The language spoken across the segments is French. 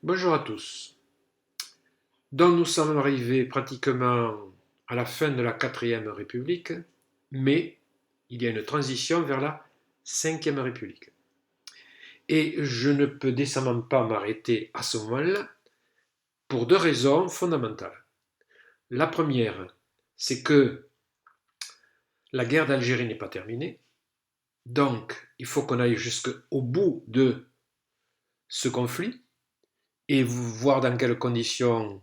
Bonjour à tous. Donc nous sommes arrivés pratiquement à la fin de la quatrième République, mais il y a une transition vers la cinquième République. Et je ne peux décemment pas m'arrêter à ce moment-là pour deux raisons fondamentales. La première, c'est que la guerre d'Algérie n'est pas terminée, donc il faut qu'on aille jusqu'au bout de ce conflit et voir dans quelles conditions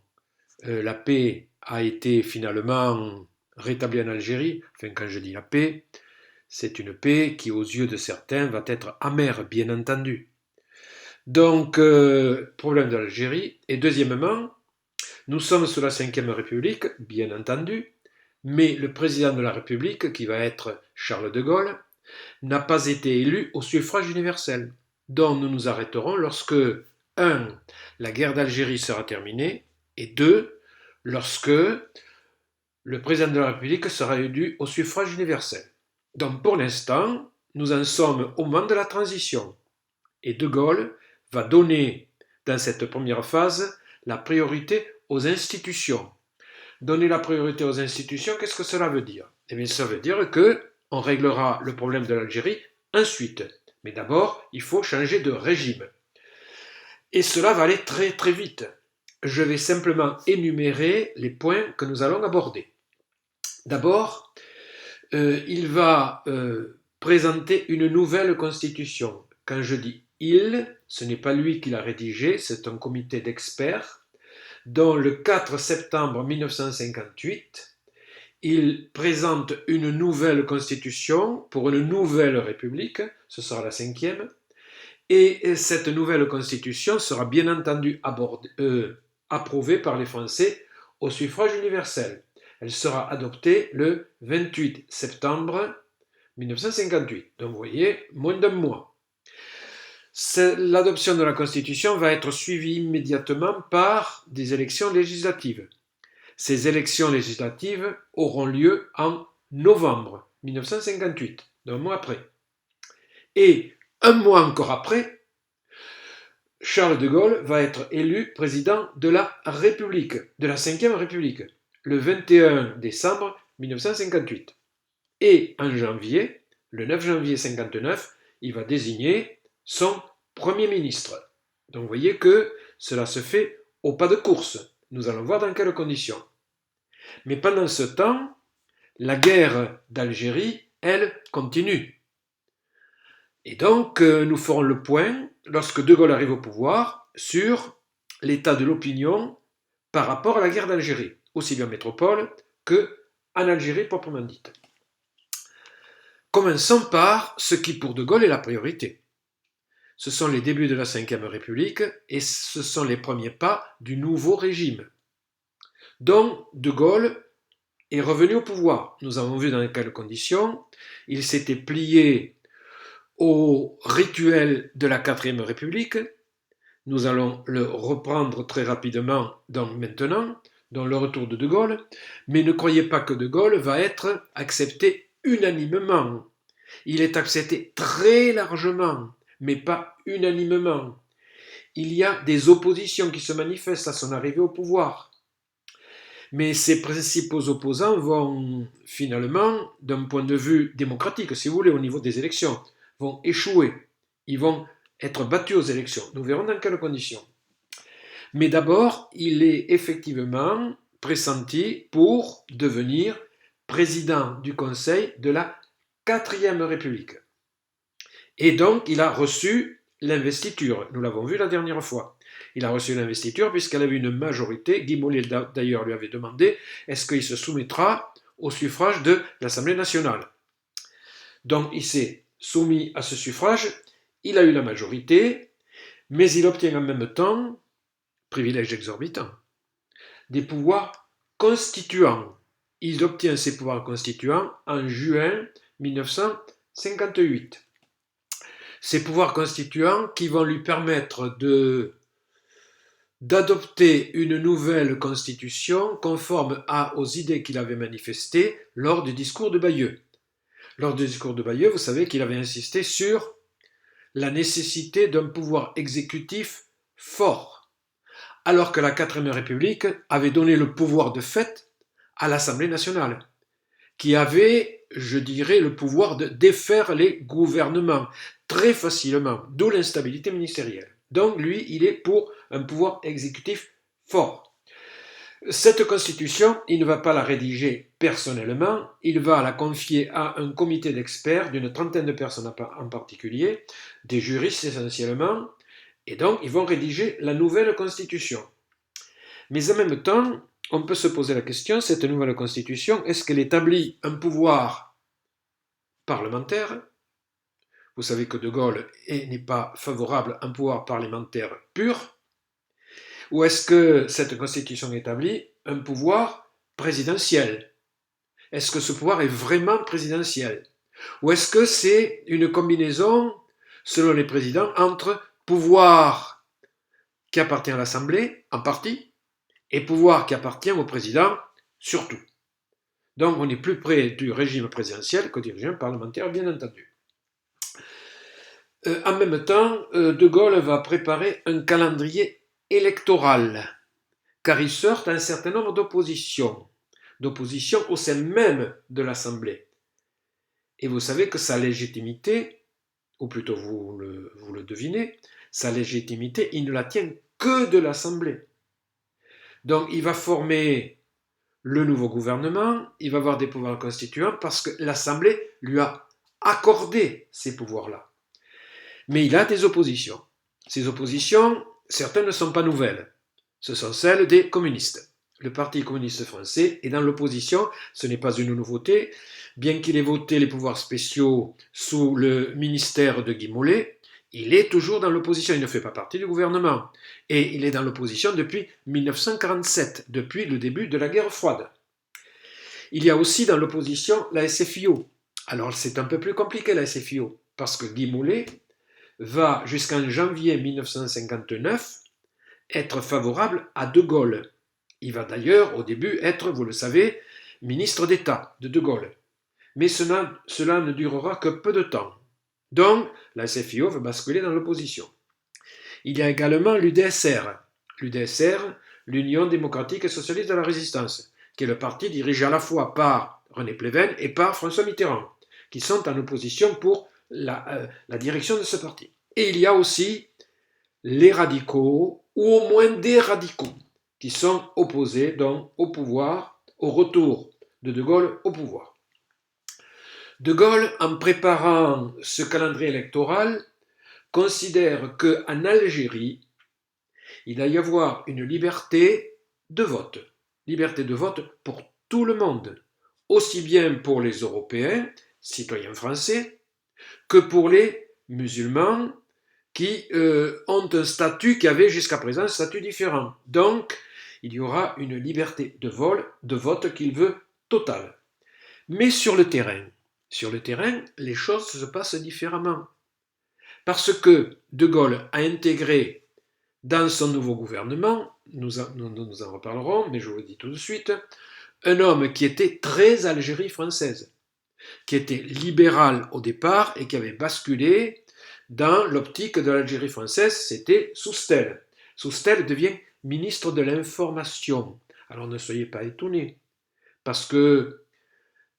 la paix a été finalement rétablie en Algérie. Enfin, quand je dis la paix, c'est une paix qui, aux yeux de certains, va être amère, bien entendu. Donc, problème de l'Algérie. Et deuxièmement, nous sommes sous la Ve République, bien entendu, mais le président de la République, qui va être Charles de Gaulle, n'a pas été élu au suffrage universel. Donc nous nous arrêterons lorsque, un, la guerre d'Algérie sera terminée, et deux, lorsque le président de la République sera élu au suffrage universel. Donc pour l'instant, nous en sommes au moment de la transition. Et De Gaulle va donner, dans cette première phase, la priorité aux institutions. Donner la priorité aux institutions, qu'est-ce que cela veut dire? Eh bien, ça veut dire que on réglera le problème de l'Algérie ensuite. Mais d'abord, il faut changer de régime. Et cela va aller très très vite. Je vais simplement énumérer les points que nous allons aborder. D'abord, il va présenter une nouvelle constitution. Quand je dis il, ce n'est pas lui qui l'a rédigée, c'est un comité d'experts dont le 4 septembre 1958, il présente une nouvelle constitution pour une nouvelle république, ce sera la cinquième, et cette nouvelle constitution sera bien entendu approuvée par les Français au suffrage universel. Elle sera adoptée le 28 septembre 1958. Donc vous voyez, moins d'un mois. L'adoption de la Constitution va être suivie immédiatement par des élections législatives. Ces élections législatives auront lieu en novembre 1958, donc un mois après. Et un mois encore après, Charles de Gaulle va être élu président de la République, de la Ve République, le 21 décembre 1958. Et en janvier, le 9 janvier 1959, il va désigner son Premier ministre. Donc vous voyez que cela se fait au pas de course. Nous allons voir dans quelles conditions. Mais pendant ce temps, la guerre d'Algérie, elle, continue. Et donc, nous ferons le point, lorsque De Gaulle arrive au pouvoir, sur l'état de l'opinion par rapport à la guerre d'Algérie, aussi bien en métropole qu'en Algérie proprement dite. Commençons par ce qui pour De Gaulle est la priorité. Ce sont les débuts de la Ve République et ce sont les premiers pas du nouveau régime, dont De Gaulle est revenu au pouvoir. Nous avons vu dans quelles conditions. Il s'était plié au rituel de la Quatrième République. Nous allons le reprendre très rapidement donc maintenant, dans le retour de Gaulle. Mais ne croyez pas que De Gaulle va être accepté unanimement. Il est accepté très largement, mais pas unanimement. Il y a des oppositions qui se manifestent à son arrivée au pouvoir. Mais ces principaux opposants vont finalement, d'un point de vue démocratique, si vous voulez, au niveau des élections, vont échouer. Ils vont être battus aux élections. Nous verrons dans quelles conditions. Mais d'abord, il est effectivement pressenti pour devenir président du Conseil de la Quatrième République. Et donc, il a reçu l'investiture. Nous l'avons vu la dernière fois. Il a reçu l'investiture puisqu'elle avait une majorité. Guy Mollet, d'ailleurs, lui avait demandé est-ce qu'il se soumettra au suffrage de l'Assemblée nationale. Donc, il s'est soumis à ce suffrage. Il a eu la majorité, mais il obtient en même temps, privilège exorbitant, des pouvoirs constituants. Il obtient ses pouvoirs constituants en juin 1958. Ces pouvoirs constituants qui vont lui permettre d'adopter une nouvelle constitution conforme aux idées qu'il avait manifestées lors du discours de Bayeux. Lors du discours de Bayeux, vous savez qu'il avait insisté sur la nécessité d'un pouvoir exécutif fort. alors que la 4ème République avait donné le pouvoir de fait à l'Assemblée nationale, qui avait, je dirais, le pouvoir de défaire les gouvernements très facilement, d'où l'instabilité ministérielle. Donc lui, il est pour un pouvoir exécutif fort. Cette constitution, il ne va pas la rédiger personnellement, il va la confier à un comité d'experts d'une trentaine de personnes en particulier, des juristes essentiellement, et donc ils vont rédiger la nouvelle constitution. Mais en même temps, on peut se poser la question, cette nouvelle constitution, est-ce qu'elle établit un pouvoir parlementaire? Vous savez que De Gaulle n'est pas favorable à un pouvoir parlementaire pur. Ou est-ce que cette constitution établit un pouvoir présidentiel? Est-ce que ce pouvoir est vraiment présidentiel? Ou est-ce que c'est une combinaison, selon les présidents, entre pouvoir qui appartient à l'Assemblée, en partie, et pouvoir qui appartient au président, surtout? Donc on est plus près du régime présidentiel que du régime parlementaire, bien entendu. En même temps, De Gaulle va préparer un calendrier électoral, car il sort un certain nombre d'oppositions au sein même de l'Assemblée. Et vous savez que sa légitimité, ou plutôt vous le devinez, sa légitimité, il ne la tient que de l'Assemblée. Donc il va former le nouveau gouvernement, il va avoir des pouvoirs constituants parce que l'Assemblée lui a accordé ces pouvoirs-là. Mais il a des oppositions. Ces oppositions, certaines ne sont pas nouvelles. Ce sont celles des communistes. Le Parti communiste français est dans l'opposition, ce n'est pas une nouveauté, bien qu'il ait voté les pouvoirs spéciaux sous le ministère de Guy Mollet, il est toujours dans l'opposition, il ne fait pas partie du gouvernement. Et il est dans l'opposition depuis 1947, depuis le début de la guerre froide. Il y a aussi dans l'opposition la SFIO. Alors c'est un peu plus compliqué la SFIO, parce que Guy Mollet va jusqu'en janvier 1959 être favorable à De Gaulle. Il va d'ailleurs au début être, vous le savez, ministre d'État de De Gaulle. Mais cela ne durera que peu de temps. Donc la SFIO va basculer dans l'opposition. Il y a également l'UDSR, l'Union démocratique et socialiste de la résistance, qui est le parti dirigé à la fois par René Pleven et par François Mitterrand, qui sont en opposition pour la direction de ce parti. Et il y a aussi les radicaux, ou au moins des radicaux, qui sont opposés donc au pouvoir, au retour de Gaulle au pouvoir. De Gaulle, en préparant ce calendrier électoral, considère qu'en Algérie, il va y avoir une liberté de vote pour tout le monde, aussi bien pour les Européens, citoyens français, que pour les musulmans qui ont un statut qui avait jusqu'à présent un statut différent. Donc, il y aura une liberté de vote qu'il veut totale. Mais sur le terrain, les choses se passent différemment. Parce que De Gaulle a intégré dans son nouveau gouvernement, nous en reparlerons, mais je vous le dis tout de suite, un homme qui était très Algérie française, qui était libéral au départ et qui avait basculé dans l'optique de l'Algérie française, c'était Soustelle. Soustelle devient ministre de l'Information. Alors ne soyez pas étonnés, parce que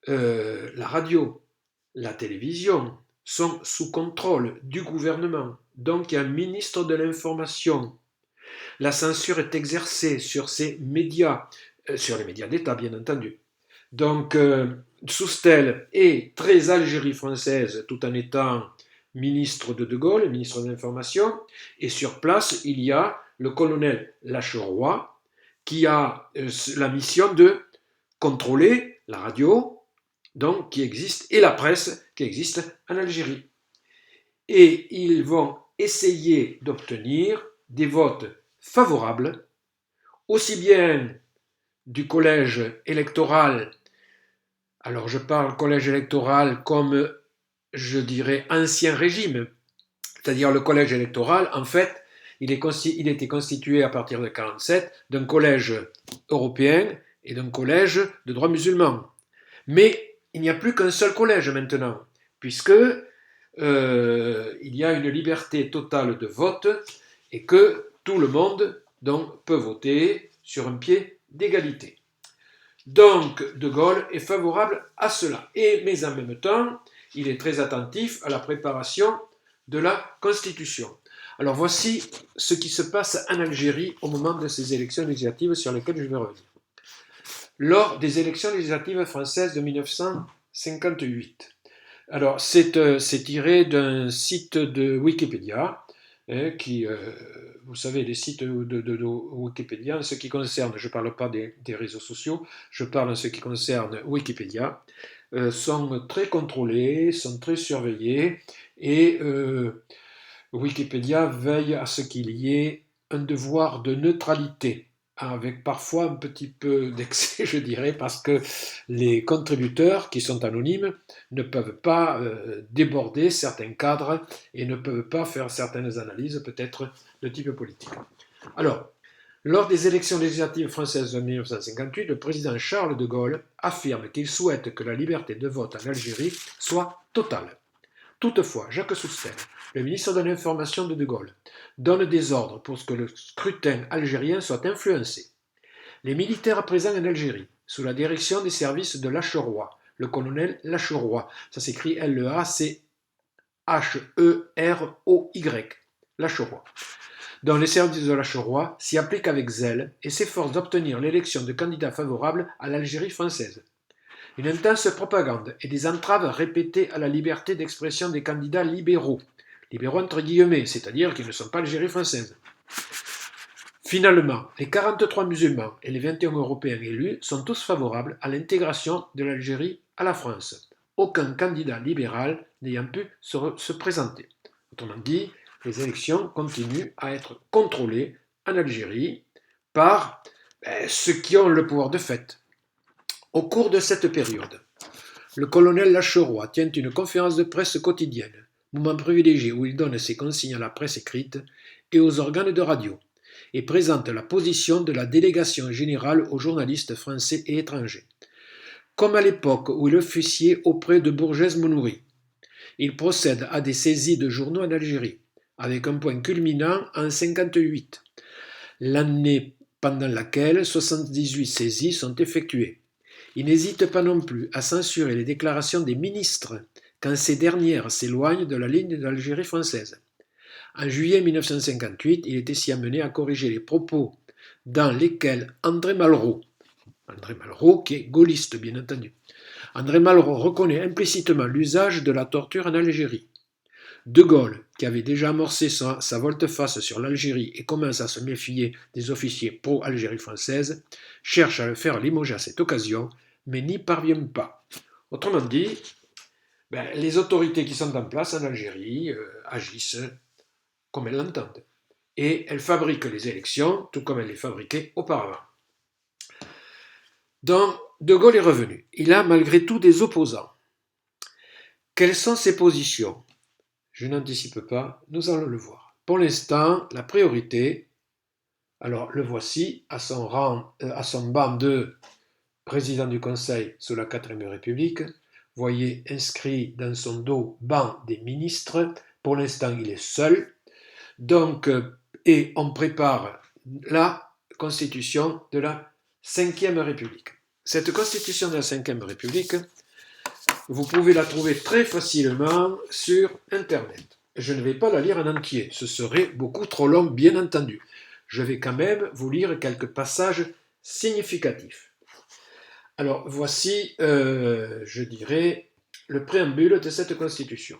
la radio, la télévision sont sous contrôle du gouvernement. Donc il y a un ministre de l'Information. La censure est exercée sur ces médias, sur les médias d'État bien entendu. Donc Soustelle est très Algérie française tout en étant ministre de Gaulle, ministre de l'Information, et sur place il y a le colonel Lacheroy qui a la mission de contrôler la radio donc, qui existe et la presse qui existe en Algérie. Et ils vont essayer d'obtenir des votes favorables, aussi bien du collège électoral, alors je parle collège électoral comme je dirais ancien régime, c'est-à-dire le collège électoral, en fait, il était constitué à partir de 1947 d'un collège européen et d'un collège de droit musulman. Mais il n'y a plus qu'un seul collège maintenant, puisque il y a une liberté totale de vote et que tout le monde donc peut voter sur un pied d'égalité. Donc De Gaulle est favorable à cela, mais en même temps, il est très attentif à la préparation de la Constitution. Alors voici ce qui se passe en Algérie au moment de ces élections législatives sur lesquelles je vais revenir. Lors des élections législatives françaises de 1958, alors c'est tiré d'un site de Wikipédia, qui, vous savez, les sites de Wikipédia, en ce qui concerne, je ne parle pas des réseaux sociaux, je parle en ce qui concerne Wikipédia, sont très contrôlés, sont très surveillés, et Wikipédia veille à ce qu'il y ait un devoir de neutralité, avec parfois un petit peu d'excès, je dirais, parce que les contributeurs, qui sont anonymes, ne peuvent pas déborder certains cadres et ne peuvent pas faire certaines analyses, peut-être de type politique. Alors, lors des élections législatives françaises de 1958, le président Charles de Gaulle affirme qu'il souhaite que la liberté de vote en Algérie soit totale. Toutefois, Jacques Soustelle, le ministre de l'Information de Gaulle, donne des ordres pour que le scrutin algérien soit influencé. Les militaires présents en Algérie, sous la direction des services de Lacheroy, le colonel Lacheroy, ça s'écrit L-E-A-C-H-E-R-O-Y, Lacheroy, dont les services de Lacheroy s'y appliquent avec zèle et s'efforcent d'obtenir l'élection de candidats favorables à l'Algérie française. Une intense propagande et des entraves répétées à la liberté d'expression des candidats libéraux entre guillemets, c'est-à-dire qu'ils ne sont pas Algérie française. Finalement, les 43 musulmans et les 21 Européens élus sont tous favorables à l'intégration de l'Algérie à la France, aucun candidat libéral n'ayant pu se présenter. Autrement dit, les élections continuent à être contrôlées en Algérie par ceux qui ont le pouvoir de fait. Au cours de cette période, le colonel Lacheroy tient une conférence de presse quotidienne, moment privilégié où il donne ses consignes à la presse écrite et aux organes de radio, et présente la position de la délégation générale aux journalistes français et étrangers. Comme à l'époque où il officiait auprès de Bourgès-Monoury, il procède à des saisies de journaux en Algérie, avec un point culminant en 1958, l'année pendant laquelle 78 saisies sont effectuées. Il n'hésite pas non plus à censurer les déclarations des ministres quand ces dernières s'éloignent de la ligne de l'Algérie française. En juillet 1958, il est ainsi amené à corriger les propos dans lesquels André Malraux, qui est gaulliste bien entendu, André Malraux reconnaît implicitement l'usage de la torture en Algérie. De Gaulle, qui avait déjà amorcé sa volte-face sur l'Algérie et commence à se méfier des officiers pro-Algérie française, cherche à le faire limoger à cette occasion, mais n'y parvient pas. Autrement dit, les autorités qui sont en place en Algérie agissent comme elles l'entendent. Et elles fabriquent les élections tout comme elles les fabriquaient auparavant. Donc, De Gaulle est revenu. Il a malgré tout des opposants. Quelles sont ses positions ? Je n'anticipe pas, nous allons le voir. Pour l'instant, la priorité, alors le voici à son banc de président du Conseil sous la 4ème République. Voyez inscrit dans son dos banc des ministres. Pour l'instant, il est seul. Donc, et on prépare la constitution de la 5e République. Cette constitution de la 5e République, vous pouvez la trouver très facilement sur Internet. Je ne vais pas la lire en entier, ce serait beaucoup trop long, bien entendu. Je vais quand même vous lire quelques passages significatifs. Alors, voici, je dirais, le préambule de cette constitution.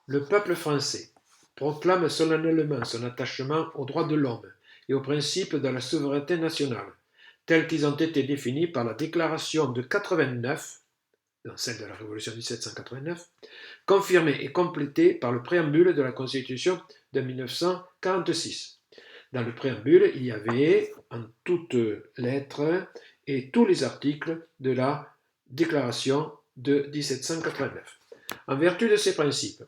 Le peuple français proclame solennellement son attachement aux droits de l'homme et aux principes de la souveraineté nationale, tels qu'ils ont été définis par la déclaration de 89, dans celle de la Révolution de 1789, confirmée et complétée par le préambule de la Constitution de 1946. Dans le préambule, il y avait en toutes lettres et tous les articles de la Déclaration de 1789. En vertu de ces principes,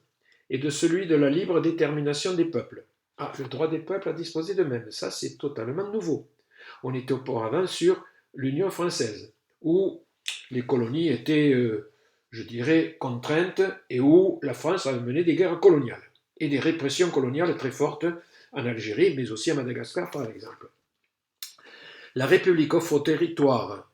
et de celui de la libre détermination des peuples. Le droit des peuples à disposer d'eux-mêmes, ça c'est totalement nouveau. On était auparavant sur l'Union française, où les colonies étaient, je dirais, contraintes et où la France avait mené des guerres coloniales et des répressions coloniales très fortes en Algérie, mais aussi à Madagascar par exemple. La République offre aux territoires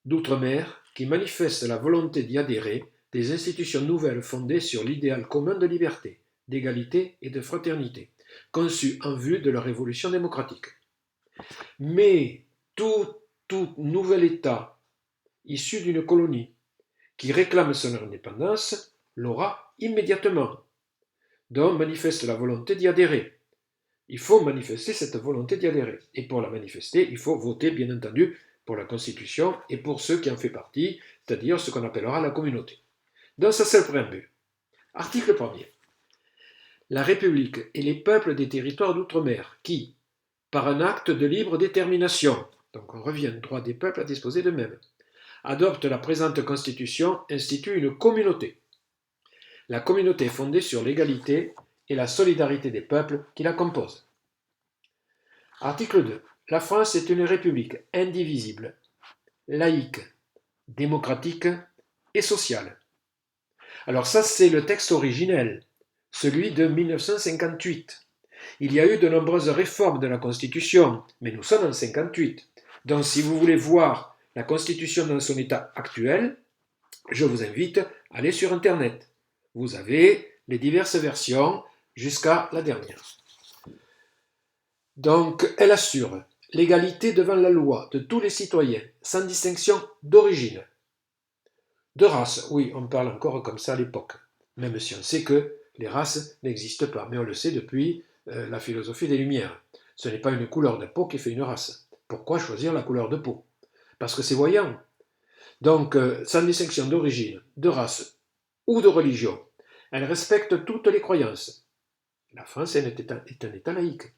d'outre-mer qui manifestent la volonté d'y adhérer des institutions nouvelles fondées sur l'idéal commun de liberté, d'égalité et de fraternité, conçues en vue de leur évolution démocratique. Mais tout nouvel État issu d'une colonie qui réclame son indépendance l'aura immédiatement, donc manifeste la volonté d'y adhérer. Il faut manifester cette volonté d'y adhérer. Et pour la manifester, il faut voter, bien entendu, pour la Constitution et pour ceux qui en font partie, c'est-à-dire ce qu'on appellera la communauté. Donc ça, c'est le préambule. Article 1er. La République et les peuples des territoires d'outre-mer qui, par un acte de libre détermination, donc on revient au droit des peuples à disposer d'eux-mêmes, adoptent la présente Constitution, instituent une communauté. La communauté est fondée sur l'égalité et la solidarité des peuples qui la composent. Article 2. La France est une république indivisible, laïque, démocratique et sociale. Alors ça, c'est le texte originel, celui de 1958. Il y a eu de nombreuses réformes de la Constitution, mais nous sommes en 58. Donc si vous voulez voir la Constitution dans son état actuel, je vous invite à aller sur Internet. Vous avez les diverses versions jusqu'à la dernière. Donc, elle assure l'égalité devant la loi de tous les citoyens, sans distinction d'origine. De race, oui, on parle encore comme ça à l'époque, même si on sait que les races n'existent pas, mais on le sait depuis la philosophie des Lumières. Ce n'est pas une couleur de peau qui fait une race. Pourquoi choisir la couleur de peau? Parce que c'est voyant. Donc, sans distinction d'origine, de race ou de religion, elle respecte toutes les croyances. La France est un État laïque.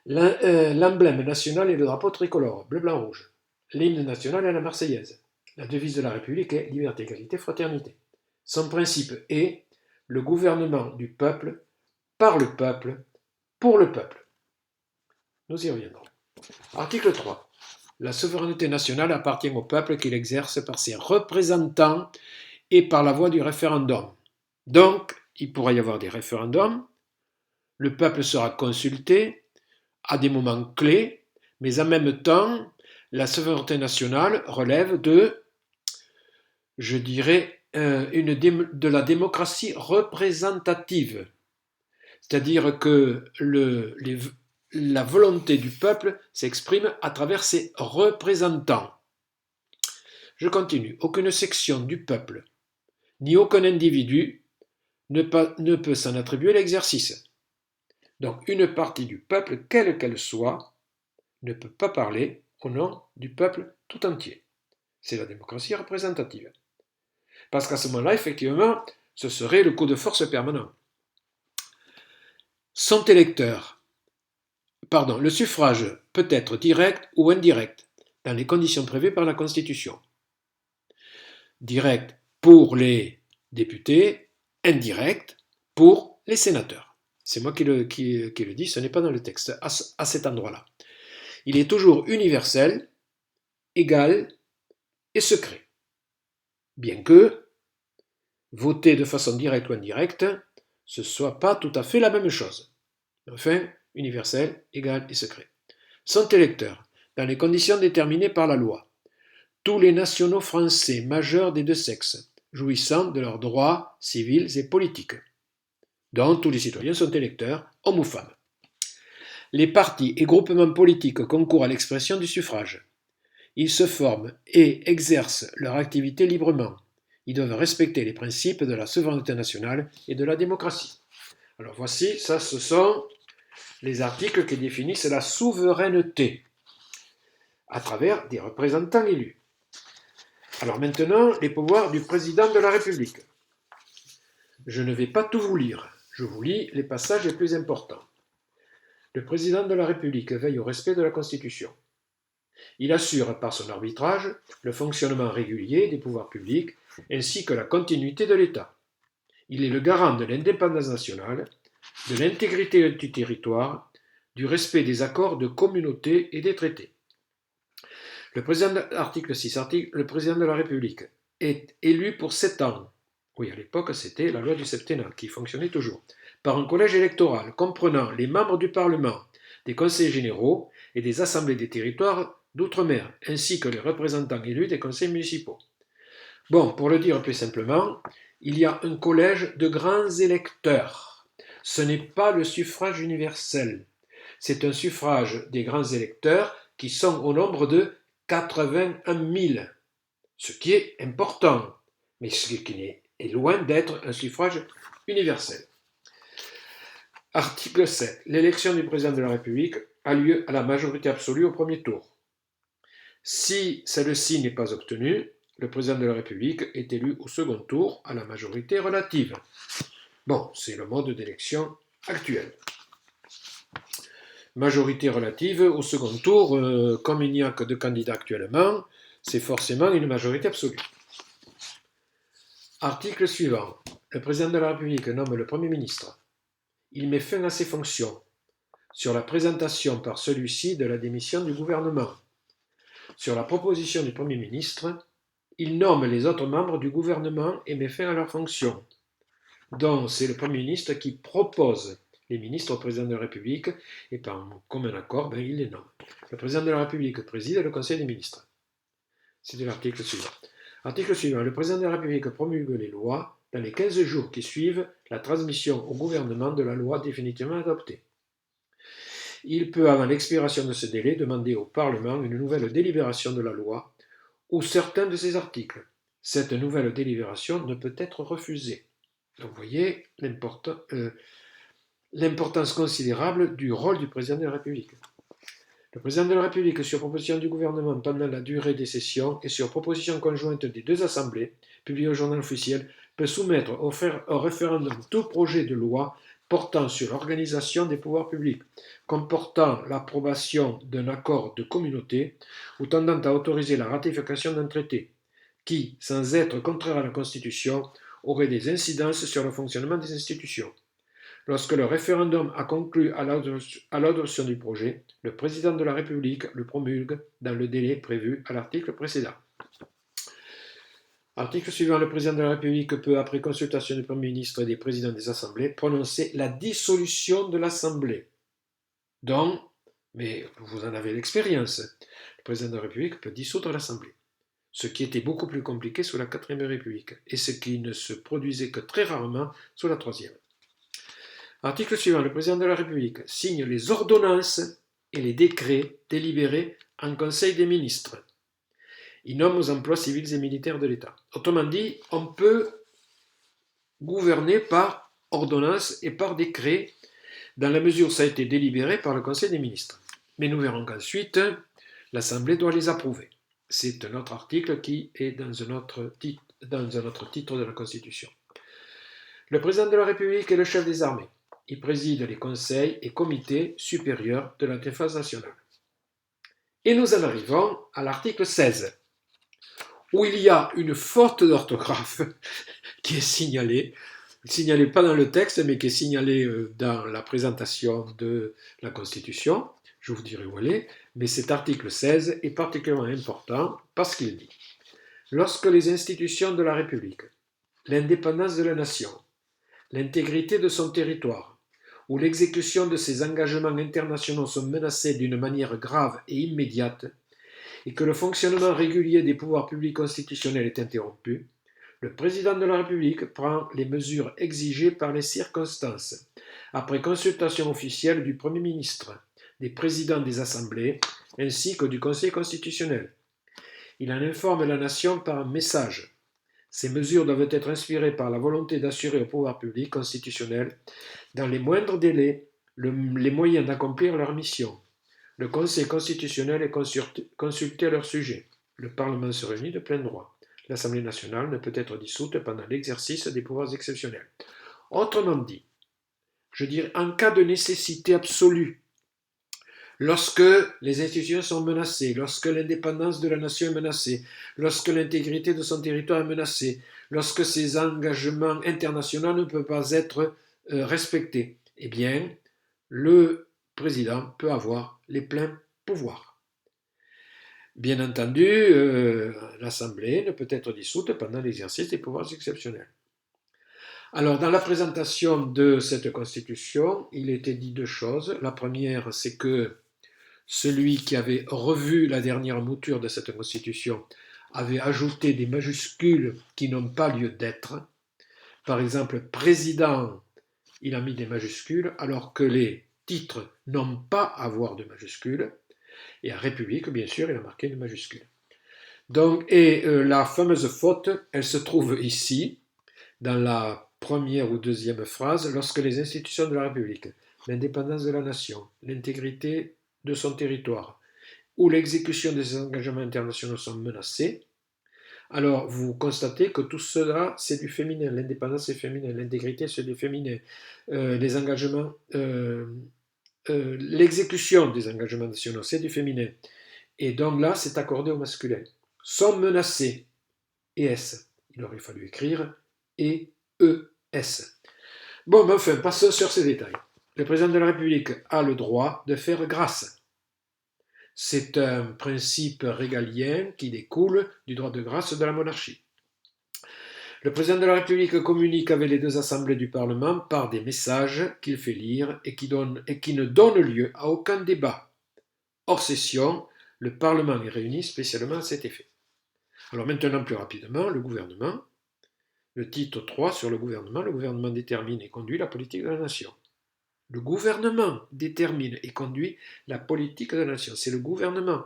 L'emblème national est le drapeau tricolore, bleu, blanc, rouge. L'hymne national est la Marseillaise. La devise de la République est liberté, égalité, fraternité. Son principe est le gouvernement du peuple, par le peuple, pour le peuple. Nous y reviendrons. Article 3. La souveraineté nationale appartient au peuple qui l'exerce par ses représentants et par la voie du référendum. Donc, il pourra y avoir des référendums, le peuple sera consulté à des moments clés, mais en même temps, la souveraineté nationale relève de, je dirais, de la démocratie représentative. C'est-à-dire que la volonté du peuple s'exprime à travers ses représentants. Je continue. Aucune section du peuple, ni aucun individu ne peut s'en attribuer l'exercice. Donc une partie du peuple, quelle qu'elle soit, ne peut pas parler au nom du peuple tout entier. C'est la démocratie représentative. Parce qu'à ce moment-là, effectivement, ce serait le coup de force permanent. Le suffrage peut être direct ou indirect, dans les conditions prévues par la Constitution. Direct pour les députés, indirect pour les sénateurs. C'est moi qui le dis, ce n'est pas dans le texte, à cet endroit-là. Il est toujours universel, égal et secret. Bien que, voter de façon directe ou indirecte, ce ne soit pas tout à fait la même chose. Enfin, universel, égal et secret. Sont électeurs, dans les conditions déterminées par la loi, tous les nationaux français majeurs des deux sexes, jouissant de leurs droits civils et politiques. Donc tous les citoyens sont électeurs, hommes ou femmes. Les partis et groupements politiques concourent à l'expression du suffrage. Ils se forment et exercent leur activité librement. Ils doivent respecter les principes de la souveraineté nationale et de la démocratie. Alors voici, ce sont les articles qui définissent la souveraineté à travers des représentants élus. Alors maintenant, les pouvoirs du président de la République. Je ne vais pas tout vous lire, je vous lis les passages les plus importants. Le président de la République veille au respect de la Constitution. Il assure par son arbitrage le fonctionnement régulier des pouvoirs publics ainsi que la continuité de l'État. Il est le garant de l'indépendance nationale, de l'intégrité du territoire, du respect des accords de communauté et des traités. Article 6. Le président de la République est élu pour 7 ans. Oui, à l'époque, c'était la loi du septennat qui fonctionnait toujours. par un collège électoral comprenant les membres du Parlement, des conseils généraux et des assemblées des territoires d'outre-mer, ainsi que les représentants élus des conseils municipaux. Bon, pour le dire plus simplement, il y a un collège de grands électeurs. Ce n'est pas le suffrage universel. C'est un suffrage des grands électeurs qui sont au nombre de 81 000, ce qui est important, mais ce qui est loin d'être un suffrage universel. Article 7. L'élection du président de la République a lieu à la majorité absolue au premier tour. Si celle-ci n'est pas obtenue, le président de la République est élu au second tour à la majorité relative. Bon, c'est le mode d'élection actuel. Majorité relative au second tour, comme il n'y a que 2 candidats actuellement, c'est forcément une majorité absolue. Article suivant. Le président de la République nomme le Premier ministre. Il met fin à ses fonctions sur la présentation par celui-ci de la démission du gouvernement. Sur la proposition du Premier ministre, il nomme les autres membres du gouvernement et met fin à leurs fonctions. Donc, c'est le Premier ministre qui propose les ministres au président de la République et par commun accord, il les nomme. Le président de la République préside le Conseil des ministres. C'est l'article suivant. Article suivant. Le président de la République promulgue les lois dans les 15 jours qui suivent la transmission au gouvernement de la loi définitivement adoptée. Il peut, avant l'expiration de ce délai, demander au Parlement une nouvelle délibération de la loi ou certains de ses articles. Cette nouvelle délibération ne peut être refusée. Donc vous voyez l'importance considérable du rôle du président de la République. Le président de la République, sur proposition du gouvernement pendant la durée des sessions et sur proposition conjointe des 2 assemblées, publiée au journal officiel, peut soumettre au référendum tout projet de loi portant sur l'organisation des pouvoirs publics, comportant l'approbation d'un accord de communauté ou tendant à autoriser la ratification d'un traité, qui, sans être contraire à la Constitution, aurait des incidences sur le fonctionnement des institutions. Lorsque le référendum a conclu à l'adoption du projet, le président de la République le promulgue dans le délai prévu à l'article précédent. Article suivant. Le président de la République peut, après consultation du Premier ministre et des présidents des assemblées, prononcer la dissolution de l'Assemblée. Donc, mais vous en avez l'expérience, le président de la République peut dissoudre l'Assemblée, ce qui était beaucoup plus compliqué sous la 4e République et ce qui ne se produisait que très rarement sous la 3e. Article suivant. Le président de la République signe les ordonnances et les décrets délibérés en Conseil des ministres. Il nomme aux emplois civils et militaires de l'État. Autrement dit, on peut gouverner par ordonnance et par décret, dans la mesure où ça a été délibéré par le Conseil des ministres. Mais nous verrons qu'ensuite, l'Assemblée doit les approuver. C'est un autre article qui est dans un autre titre de la Constitution. Le président de la République est le chef des armées. Il préside les conseils et comités supérieurs de la défense nationale. Et nous en arrivons à l'article 16, où il y a une faute d'orthographe qui est signalée pas dans le texte, mais qui est signalée dans la présentation de la Constitution. Je vous dirai où elle est, mais cet article 16 est particulièrement important parce qu'il dit « Lorsque les institutions de la République, l'indépendance de la nation, l'intégrité de son territoire, où l'exécution de ses engagements internationaux sont menacés d'une manière grave et immédiate, et que le fonctionnement régulier des pouvoirs publics constitutionnels est interrompu, le président de la République prend les mesures exigées par les circonstances, après consultation officielle du Premier ministre, des présidents des assemblées, ainsi que du Conseil constitutionnel. Il en informe la nation par un message. Ces mesures doivent être inspirées par la volonté d'assurer au pouvoir public constitutionnel, dans les moindres délais, les moyens d'accomplir leur mission. Le Conseil constitutionnel est consulté à leur sujet. Le Parlement se réunit de plein droit. L'Assemblée nationale ne peut être dissoute pendant l'exercice des pouvoirs exceptionnels. Autrement dit, je dirais en cas de nécessité absolue, lorsque les institutions sont menacées, lorsque l'indépendance de la nation est menacée, lorsque l'intégrité de son territoire est menacée, lorsque ses engagements internationaux ne peuvent pas être respectés, eh bien, le président peut avoir les pleins pouvoirs. Bien entendu, l'Assemblée ne peut être dissoute pendant l'exercice des pouvoirs exceptionnels. Alors, dans la présentation de cette constitution, il était dit deux choses. La première, c'est que celui qui avait revu la dernière mouture de cette constitution avait ajouté des majuscules qui n'ont pas lieu d'être. Par exemple, président, il a mis des majuscules, alors que les titres n'ont pas à avoir de majuscules. Et à République, bien sûr, il a marqué une majuscule. Donc, la fameuse faute, elle se trouve ici, dans la première ou deuxième phrase, lorsque les institutions de la République, l'indépendance de la nation, l'intégrité de son territoire ou l'exécution de ses engagements internationaux sont menacés, alors vous constatez que tout cela, c'est du féminin. L'indépendance, c'est féminin. L'intégrité, c'est du féminin. Les engagements, l'exécution des engagements nationaux, c'est du féminin. Et donc là, c'est accordé au masculin. Sont menacés. Et S. Il aurait fallu écrire et ES. Bon, mais enfin, passons sur ces détails. Le président de la République a le droit de faire grâce. C'est un principe régalien qui découle du droit de grâce de la monarchie. Le président de la République communique avec les deux assemblées du Parlement par des messages qu'il fait lire et qui ne donnent lieu à aucun débat. Hors session, le Parlement est réuni spécialement à cet effet. Alors maintenant, plus rapidement, le gouvernement. Le titre 3 sur le gouvernement détermine et conduit la politique de la nation. Le gouvernement détermine et conduit la politique de la nation. C'est le gouvernement.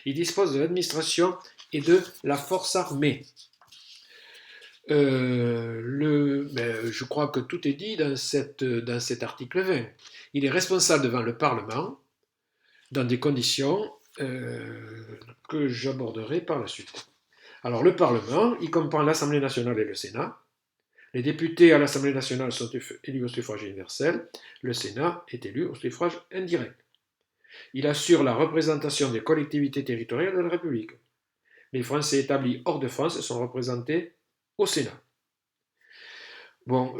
Il dispose de l'administration et de la force armée. Je crois que tout est dit dans cet article 20. Il est responsable devant le Parlement dans des conditions que j'aborderai par la suite. Alors le Parlement, il comprend l'Assemblée nationale et le Sénat. Les députés à l'Assemblée nationale sont élus au suffrage universel. Le Sénat est élu au suffrage indirect. Il assure la représentation des collectivités territoriales de la République. Les Français établis hors de France sont représentés au Sénat. Bon,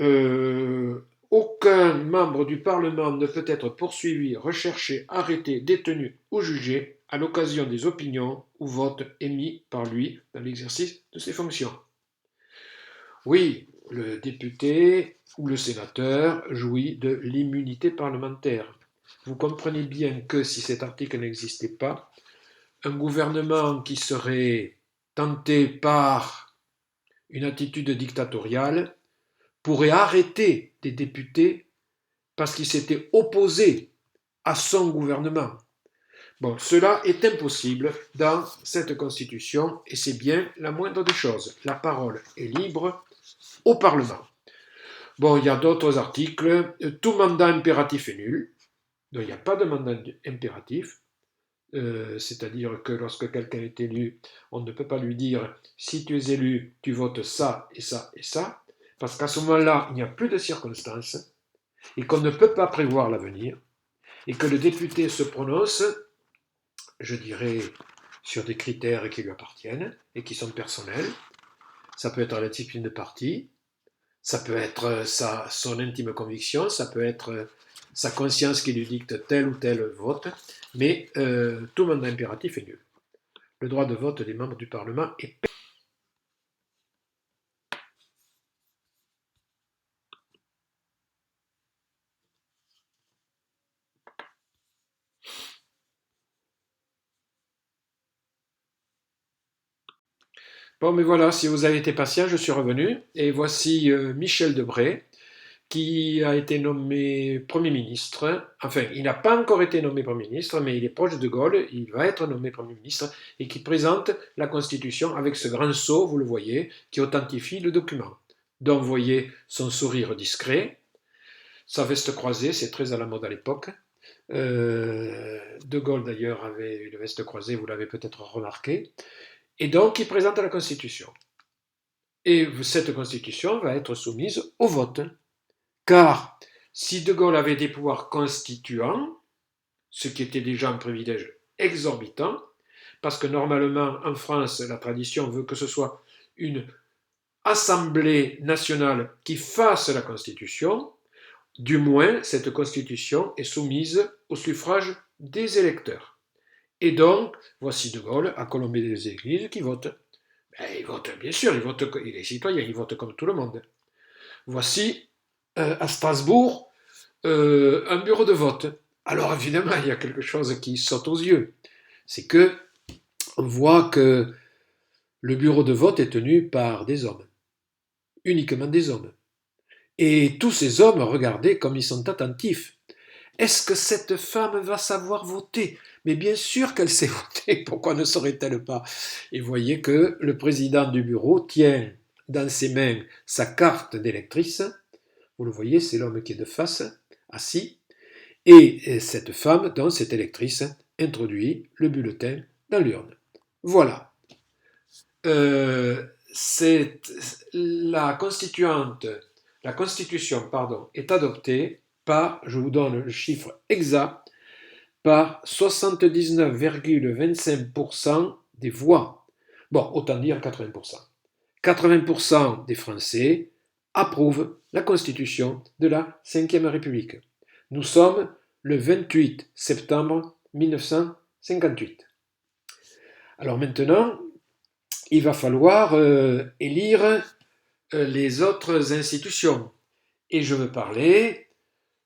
aucun membre du Parlement ne peut être poursuivi, recherché, arrêté, détenu ou jugé à l'occasion des opinions ou votes émis par lui dans l'exercice de ses fonctions. Oui, le député ou le sénateur jouit de l'immunité parlementaire. Vous comprenez bien que si cet article n'existait pas, un gouvernement qui serait tenté par une attitude dictatoriale pourrait arrêter des députés parce qu'ils s'étaient opposés à son gouvernement. Bon, cela est impossible dans cette Constitution et c'est bien la moindre des choses. La parole est libre au Parlement. Bon, il y a d'autres articles. Tout mandat impératif est nul. Donc, il n'y a pas de mandat impératif. C'est-à-dire que lorsque quelqu'un est élu, on ne peut pas lui dire si tu es élu, tu votes ça et ça et ça, parce qu'à ce moment-là, il n'y a plus de circonstances et qu'on ne peut pas prévoir l'avenir et que le député se prononce, je dirais, sur des critères qui lui appartiennent et qui sont personnels. Ça peut être la discipline de parti, ça peut être son intime conviction, ça peut être sa conscience qui lui dicte tel ou tel vote, mais tout mandat impératif est nul. Le droit de vote des membres du Parlement est bon, mais voilà, si vous avez été patient, je suis revenu, et voici Michel Debré, qui a été nommé Premier ministre. Enfin, il n'a pas encore été nommé Premier ministre, mais il est proche de Gaulle, il va être nommé Premier ministre, et qui présente la Constitution avec ce grand sceau, vous le voyez, qui authentifie le document. Donc, vous voyez son sourire discret, sa veste croisée, c'est très à la mode à l'époque. De Gaulle, d'ailleurs, avait une veste croisée, vous l'avez peut-être remarqué. Et donc, il présente la Constitution. Et cette Constitution va être soumise au vote. Car si De Gaulle avait des pouvoirs constituants, ce qui était déjà un privilège exorbitant, parce que normalement en France, la tradition veut que ce soit une assemblée nationale qui fasse la Constitution, du moins cette Constitution est soumise au suffrage des électeurs. Et donc, voici De Gaulle à Colombier des Églises qui vote. Ben, il vote, bien sûr, il est citoyen, il vote comme tout le monde. voici à Strasbourg un bureau de vote. Alors évidemment, il y a quelque chose qui saute aux yeux. C'est que on voit que le bureau de vote est tenu par des hommes, uniquement des hommes. Et tous ces hommes, regardez comme ils sont attentifs. Est-ce que cette femme va savoir voter? Mais bien sûr qu'elle sait voter, pourquoi ne saurait-elle pas? Et voyez que le président du bureau tient dans ses mains sa carte d'électrice. Vous le voyez, c'est l'homme qui est de face, assis. Et cette femme, dans cette électrice, introduit le bulletin dans l'urne. Voilà. C'est la constitution, est adoptée par, je vous donne le chiffre exact, par 79,25% des voix. Bon, autant dire 80%. 80% des Français approuvent la constitution de la Ve République. Nous sommes le 28 septembre 1958. Alors maintenant, il va falloir élire les autres institutions. Et je veux parler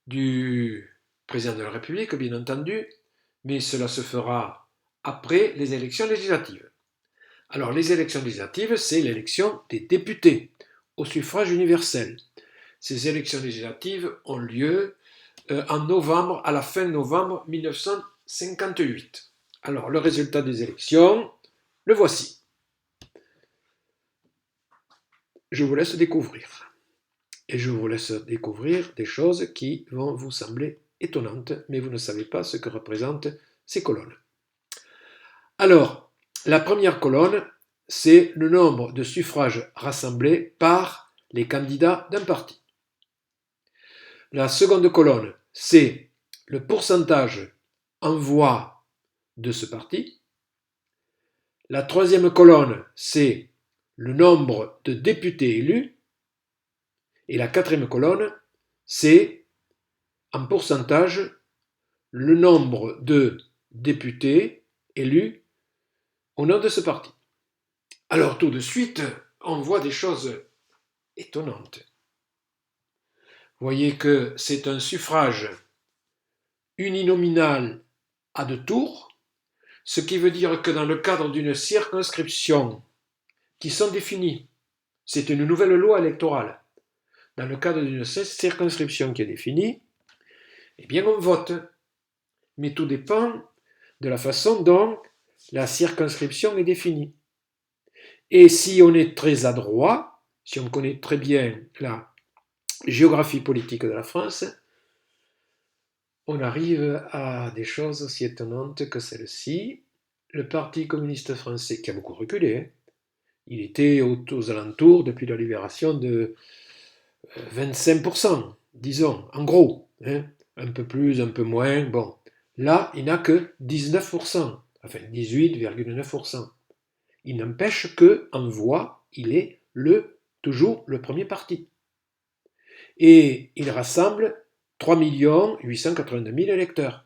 du président de la République, bien entendu, mais cela se fera après les élections législatives. Alors les élections législatives, c'est l'élection des députés au suffrage universel. Ces élections législatives ont lieu en novembre, à la fin novembre 1958. Alors le résultat des élections, le voici. Je vous laisse découvrir. Et je vous laisse découvrir des choses qui vont vous sembler étonnantes, mais vous ne savez pas ce que représentent ces colonnes. Alors, la première colonne, c'est le nombre de suffrages rassemblés par les candidats d'un parti. La seconde colonne, c'est le pourcentage en voix de ce parti. La troisième colonne, c'est le nombre de députés élus. Et la quatrième colonne, c'est en pourcentage le nombre de députés élus au nom de ce parti. Alors tout de suite, on voit des choses étonnantes. Vous voyez que c'est un suffrage uninominal à 2 tours, ce qui veut dire que dans le cadre d'une circonscription qui sont définies, c'est une nouvelle loi électorale, dans le cadre d'une circonscription qui est définie, eh bien on vote. Mais tout dépend de la façon dont la circonscription est définie. Et si on est très adroit, si on connaît très bien la géographie politique de la France, on arrive à des choses aussi étonnantes que celle-ci. Le Parti communiste français, qui a beaucoup reculé, il était aux alentours, depuis la libération, de 25%, disons, en gros. Un peu plus, un peu moins, bon. Là, il n'a que 19%, enfin 18,9%. Il n'empêche qu'en voix, il est toujours le premier parti. Et il rassemble 3 882 000 électeurs.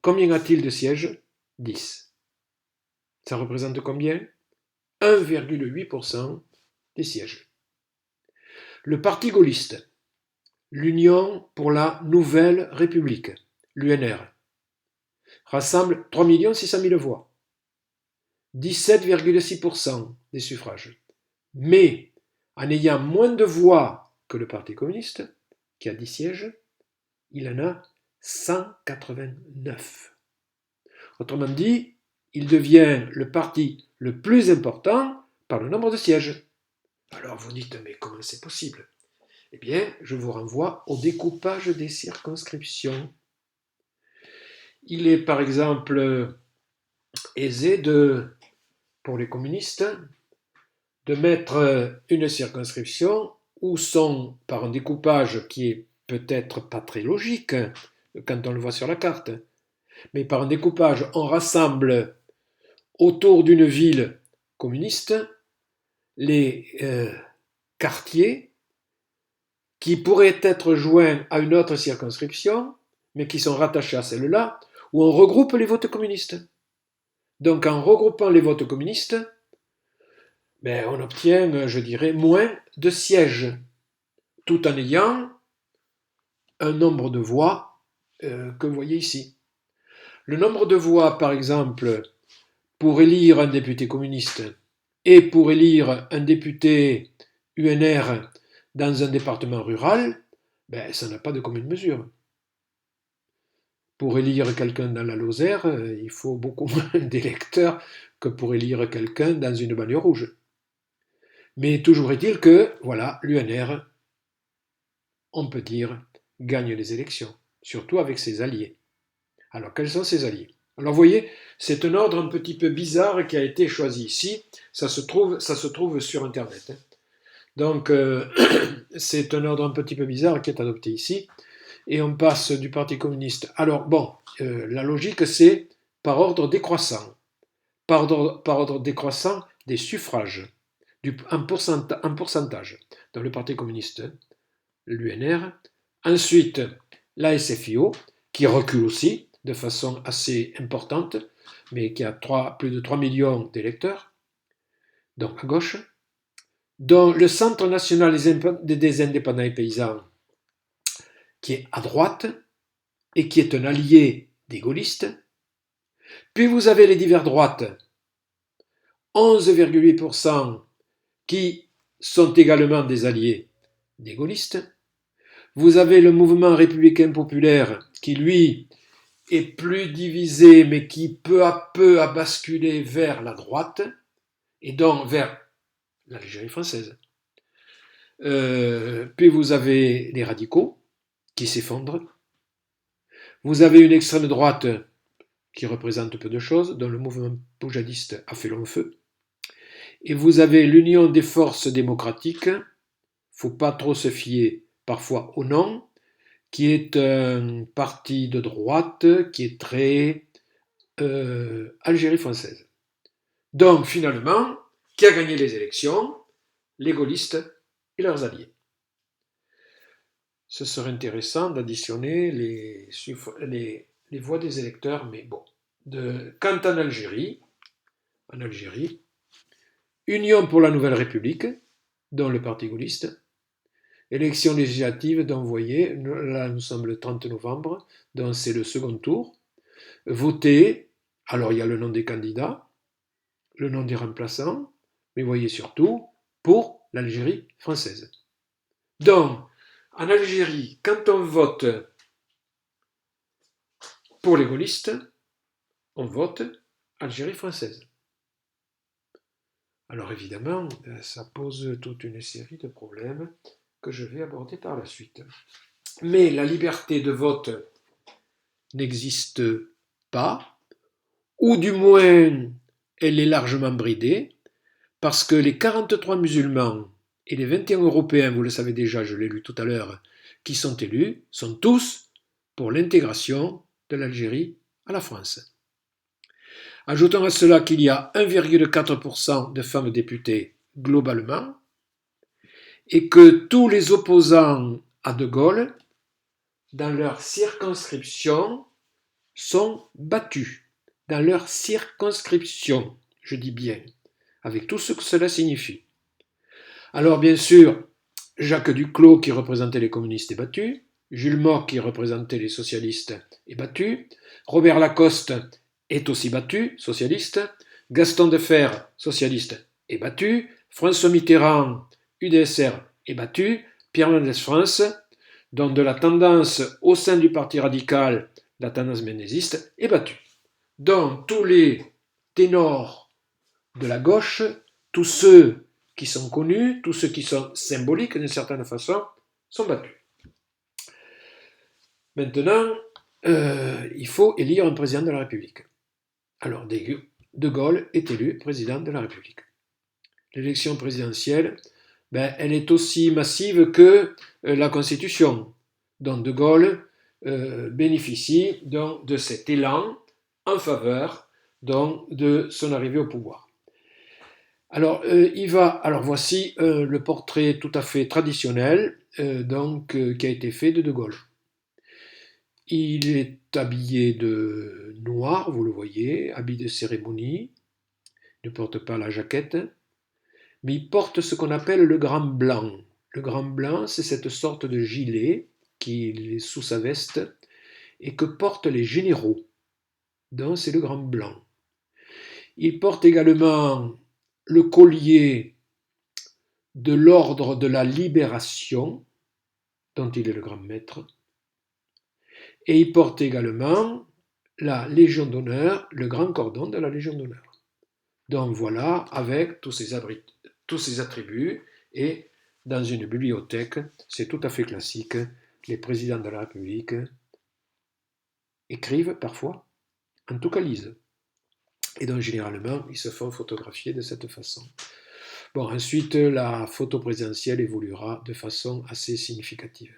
Combien a-t-il de sièges? 10. Ça représente combien? 1,8% des sièges. Le parti gaulliste, l'Union pour la Nouvelle République, l'UNR, rassemble 3 600 000 voix, 17,6% des suffrages. Mais en ayant moins de voix que le Parti communiste, qui a 10 sièges, il en a 189. Autrement dit, il devient le parti le plus important par le nombre de sièges. Alors vous dites, mais comment c'est possible? Eh bien, je vous renvoie au découpage des circonscriptions. Il est par exemple aisé pour les communistes de mettre une circonscription où sont, par un découpage qui est peut-être pas très logique quand on le voit sur la carte, mais par un découpage, on rassemble autour d'une ville communiste les quartiers qui pourraient être joints à une autre circonscription, mais qui sont rattachés à celle-là, où on regroupe les votes communistes. Donc en regroupant les votes communistes, on obtient, je dirais, moins de sièges. tout en ayant un nombre de voix que vous voyez ici. Le nombre de voix, par exemple, pour élire un député communiste et pour élire un député UNR dans un département rural, ben, ça n'a pas de commune mesure. Pour élire quelqu'un dans la Lozère, il faut beaucoup moins d'électeurs que pour élire quelqu'un dans une banlieue rouge. Mais toujours est-il que, voilà, l'UNR, on peut dire, gagne les élections, surtout avec ses alliés. Alors, quels sont ses alliés? Alors, vous voyez, c'est un ordre un petit peu bizarre qui a été choisi ici. Ça se trouve sur Internet. Donc, c'est un ordre un petit peu bizarre qui est adopté ici. Et on passe du Parti communiste. Alors, bon, la logique, c'est par ordre décroissant. Par ordre décroissant des suffrages, un pourcentage. Dans le Parti communiste, l'UNR. Ensuite, la SFIO, qui recule aussi de façon assez importante, mais qui a plus de 3 millions d'électeurs, donc à gauche. Dans le Centre national des indépendants et paysans, qui est à droite, et qui est un allié des gaullistes. Puis vous avez les divers droites, 11,8% qui sont également des alliés des gaullistes. Vous avez le mouvement républicain populaire qui, lui, est plus divisé, mais qui peu à peu a basculé vers la droite, et donc vers l'Algérie française. Puis vous avez les radicaux qui s'effondrent. Vous avez une extrême droite qui représente peu de choses, dont le mouvement poujadiste a fait long feu. Et vous avez l'Union des forces démocratiques, il ne faut pas trop se fier parfois au nom, qui est un parti de droite qui est très Algérie française. Donc finalement, qui a gagné les élections? Les gaullistes et leurs alliés. Ce serait intéressant d'additionner les voix des électeurs, mais bon. Quant en Algérie, Union pour la Nouvelle République, dont le Parti gaulliste, élection législative dont vous voyez, là nous sommes le 30 novembre, donc c'est le second tour. Voter, alors il y a le nom des candidats, le nom des remplaçants, mais vous voyez surtout pour l'Algérie française. Donc, en Algérie, quand on vote pour les gaullistes, on vote Algérie française. Alors évidemment, ça pose toute une série de problèmes que je vais aborder par la suite. Mais la liberté de vote n'existe pas, ou du moins elle est largement bridée, parce que les 43 musulmans et les 21 Européens, vous le savez déjà, je l'ai lu tout à l'heure, qui sont élus, sont tous pour l'intégration de l'Algérie à la France. Ajoutons à cela qu'il y a 1,4% de femmes députées globalement, et que tous les opposants à De Gaulle, dans leur circonscription, sont battus. Dans leur circonscription, je dis bien, avec tout ce que cela signifie. Alors bien sûr, Jacques Duclos, qui représentait les communistes, est battu. Jules Moch, qui représentait les socialistes, est battu. Robert Lacoste est aussi battu, socialiste. Gaston Defferre, socialiste, est battu. François Mitterrand, UDSR, est battu. Pierre Mendès France, dont de la tendance au sein du Parti radical, la tendance ménésiste, est battu. Donc tous les ténors de la gauche, tous ceux qui sont connus, tous ceux qui sont symboliques d'une certaine façon, sont battus. Maintenant, il faut élire un président de la République. Alors, De Gaulle est élu président de la République. L'élection présidentielle, elle est aussi massive que la Constitution, dont De Gaulle bénéficie donc, de cet élan en faveur donc, de son arrivée au pouvoir. Alors, voici le portrait tout à fait traditionnel qui a été fait de Gaulle. Il est habillé de noir, vous le voyez, habit de cérémonie, il ne porte pas la jaquette, mais il porte ce qu'on appelle le grand blanc. Le grand blanc, c'est cette sorte de gilet qui est sous sa veste et que portent les généraux. Donc c'est le grand blanc. Il porte également le collier de l'ordre de la Libération, dont il est le grand maître, et il porte également la Légion d'honneur, le grand cordon de la Légion d'honneur. Donc voilà, avec tous ces attributs, et dans une bibliothèque, c'est tout à fait classique, les présidents de la République écrivent parfois, en tout cas lisent. Et donc généralement, ils se font photographier de cette façon. Bon, ensuite, la photo présidentielle évoluera de façon assez significative.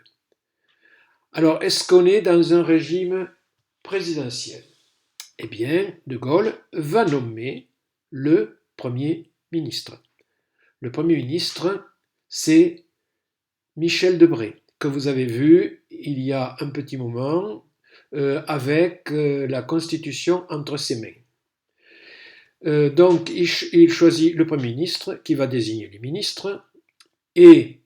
Alors, est-ce qu'on est dans un régime présidentiel? Eh bien, De Gaulle va nommer le Premier ministre. Le Premier ministre, c'est Michel Debré, que vous avez vu il y a un petit moment avec la Constitution entre ses mains. Donc, il choisit le Premier ministre qui va désigner les ministres et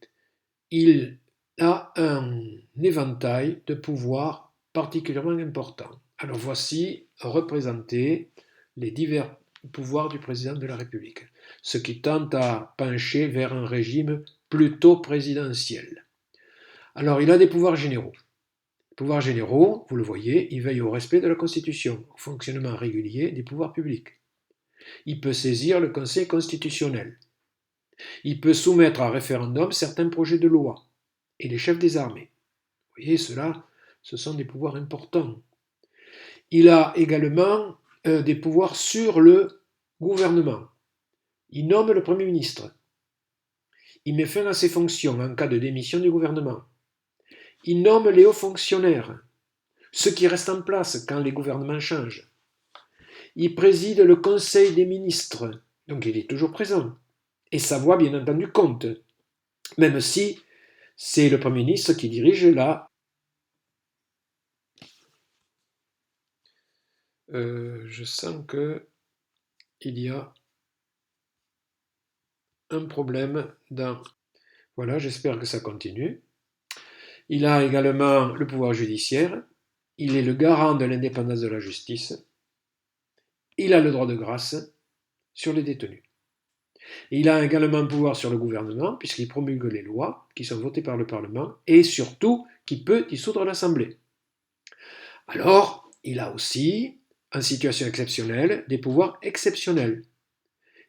il a un éventail de pouvoirs particulièrement importants. Alors voici représentés les divers pouvoirs du président de la République, ce qui tente à pencher vers un régime plutôt présidentiel. Alors il a des pouvoirs généraux. Les pouvoirs généraux, vous le voyez, ils veillent au respect de la Constitution, au fonctionnement régulier des pouvoirs publics. Il peut saisir le Conseil constitutionnel. Il peut soumettre à référendum certains projets de loi et les chefs des armées. Vous voyez, cela, ce sont des pouvoirs importants. Il a également des pouvoirs sur le gouvernement. Il nomme le Premier ministre. Il met fin à ses fonctions en cas de démission du gouvernement. Il nomme les hauts fonctionnaires, ceux qui restent en place quand les gouvernements changent. Il préside le Conseil des ministres, donc il est toujours présent. Et sa voix, bien entendu, compte, même si c'est le Premier ministre qui dirige la... je sens qu'il y a un problème dans... Voilà, j'espère que ça continue. Il a également le pouvoir judiciaire. Il est le garant de l'indépendance de la justice. Il a le droit de grâce sur les détenus. Et il a également un pouvoir sur le gouvernement, puisqu'il promulgue les lois qui sont votées par le Parlement, et surtout qu'il peut dissoudre l'Assemblée. Alors, il a aussi, en situation exceptionnelle, des pouvoirs exceptionnels.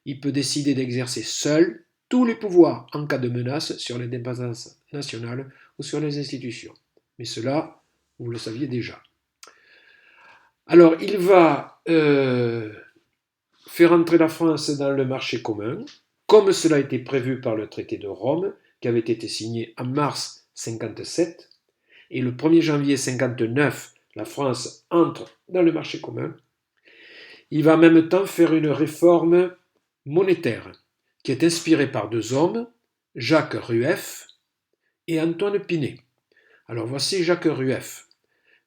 Il peut décider d'exercer seul tous les pouvoirs en cas de menace sur l'indépendance nationale ou sur les institutions. Mais cela, vous le saviez déjà. Alors, il va faire entrer la France dans le marché commun, comme cela a été prévu par le traité de Rome, qui avait été signé en mars 1957, et le 1er janvier 1959, la France entre dans le marché commun. Il va en même temps faire une réforme monétaire, qui est inspirée par deux hommes, Jacques Rueff et Antoine Pinet. Alors voici Jacques Rueff.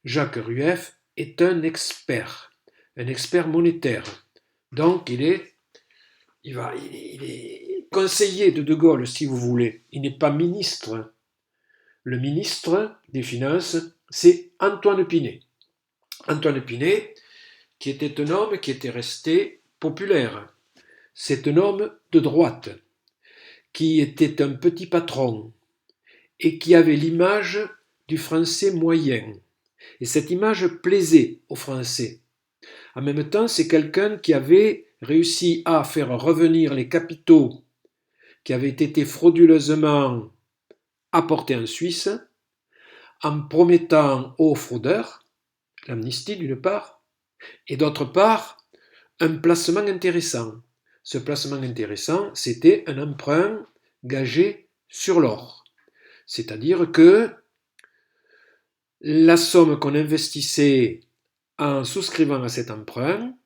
Jacques Rueff est un expert monétaire. Donc il est conseiller de Gaulle, si vous voulez. Il n'est pas ministre. Le ministre des Finances, c'est Antoine Pinet. Antoine Pinet, qui était un homme qui était resté populaire. C'est un homme de droite, qui était un petit patron et qui avait l'image du français moyen. Et cette image plaisait aux Français. En même temps, c'est quelqu'un qui avait réussi à faire revenir les capitaux qui avaient été frauduleusement apportés en Suisse, en promettant aux fraudeurs l'amnistie d'une part, et d'autre part, un placement intéressant. Ce placement intéressant, c'était un emprunt gagé sur l'or. C'est-à-dire que la somme qu'on investissait en souscrivant à cet emprunt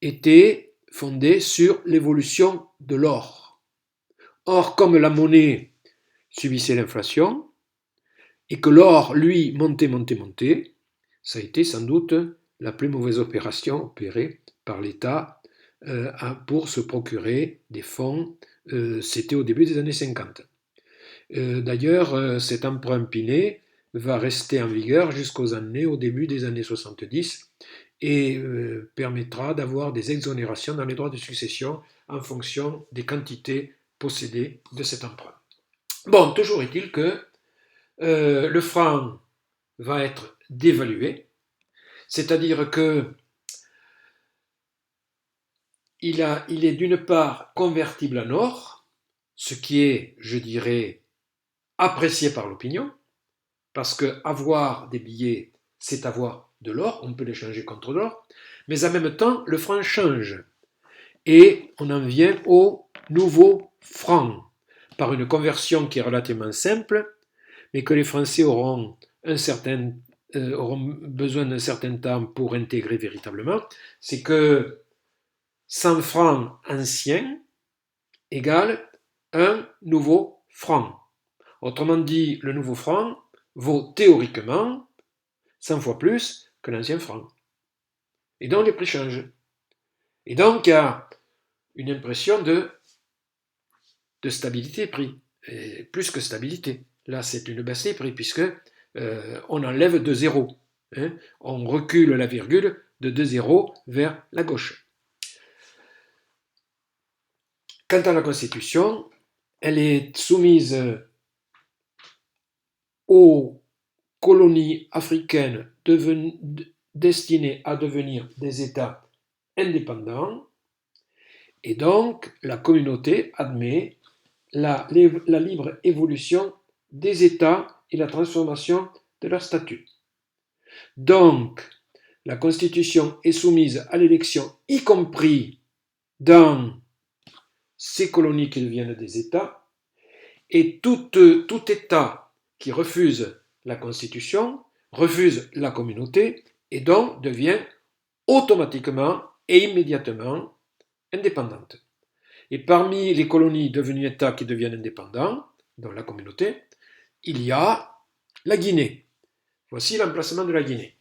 était fondée sur l'évolution de l'or. Or, comme la monnaie subissait l'inflation, et que l'or, lui, montait, ça a été sans doute la plus mauvaise opération opérée par l'État pour se procurer des fonds. C'était au début des années 50. D'ailleurs, cet emprunt Pinet va rester en vigueur au début des années 70 et permettra d'avoir des exonérations dans les droits de succession en fonction des quantités possédées de cet emprunt. Bon, toujours est-il que le franc va être dévalué, c'est-à-dire que il est d'une part convertible en or, ce qui est, je dirais, apprécié par l'opinion, parce que avoir des billets, c'est avoir de l'or, on peut l'échanger contre l'or, mais en même temps, le franc change. Et on en vient au nouveau franc, par une conversion qui est relativement simple, mais que les Français auront besoin d'un certain temps pour intégrer véritablement, c'est que 100 francs anciens égale un nouveau franc. Autrement dit, le nouveau franc vaut théoriquement 100 fois plus que l'ancien franc. Et donc les prix changent. Et donc il y a une impression de stabilité prix. Et plus que stabilité. Là, c'est une baisse des prix puisque on enlève 2 zéros. Hein. On recule la virgule de 2 zéros vers la gauche. Quant à la Constitution, elle est soumise aux colonies africaines destinées à devenir des États indépendants, et donc la communauté admet la libre évolution des États et la transformation de leur statut. Donc, la Constitution est soumise à l'élection, y compris dans ces colonies qui deviennent des États, et tout État qui refuse la Constitution refuse la communauté et donc devient automatiquement et immédiatement indépendante. Et parmi les colonies devenues États qui deviennent indépendants, dans la communauté, il y a la Guinée. Voici l'emplacement de la Guinée.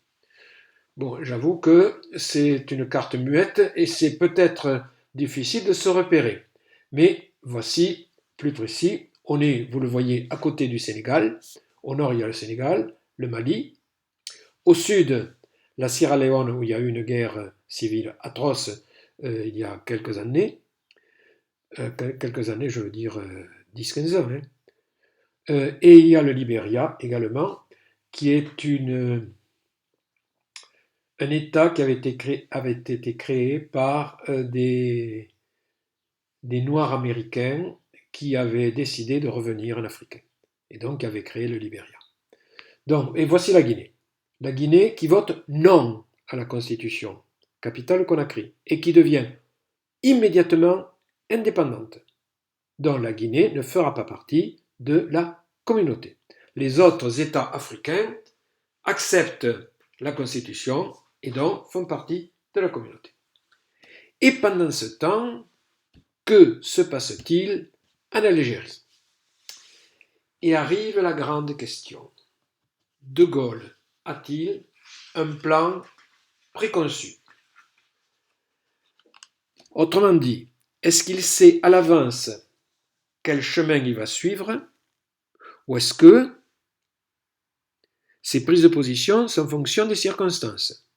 Bon, j'avoue que c'est une carte muette et c'est peut-être difficile de se repérer. Mais voici, plus précis, on est, vous le voyez, à côté du Sénégal. Au nord, il y a le Sénégal, le Mali. Au sud, la Sierra Leone, où il y a eu une guerre civile atroce il y a quelques années. Je veux dire 10-15 ans. Hein. Et il y a le Libéria également, qui est un État qui avait été créé par des Noirs américains qui avaient décidé de revenir en Afrique. Et donc qui avaient créé le Libéria. Donc, et voici la Guinée. La Guinée qui vote non à la Constitution, capitale Conakry, et qui devient immédiatement indépendante, dont la Guinée ne fera pas partie de la communauté. Les autres États africains acceptent la Constitution et donc font partie de la communauté. Et pendant ce temps, que se passe-t-il en Algérie? Et arrive la grande question. De Gaulle a-t-il un plan préconçu? Autrement dit, est-ce qu'il sait à l'avance quel chemin il va suivre, ou est-ce que ses prises de position sont en fonction des circonstances?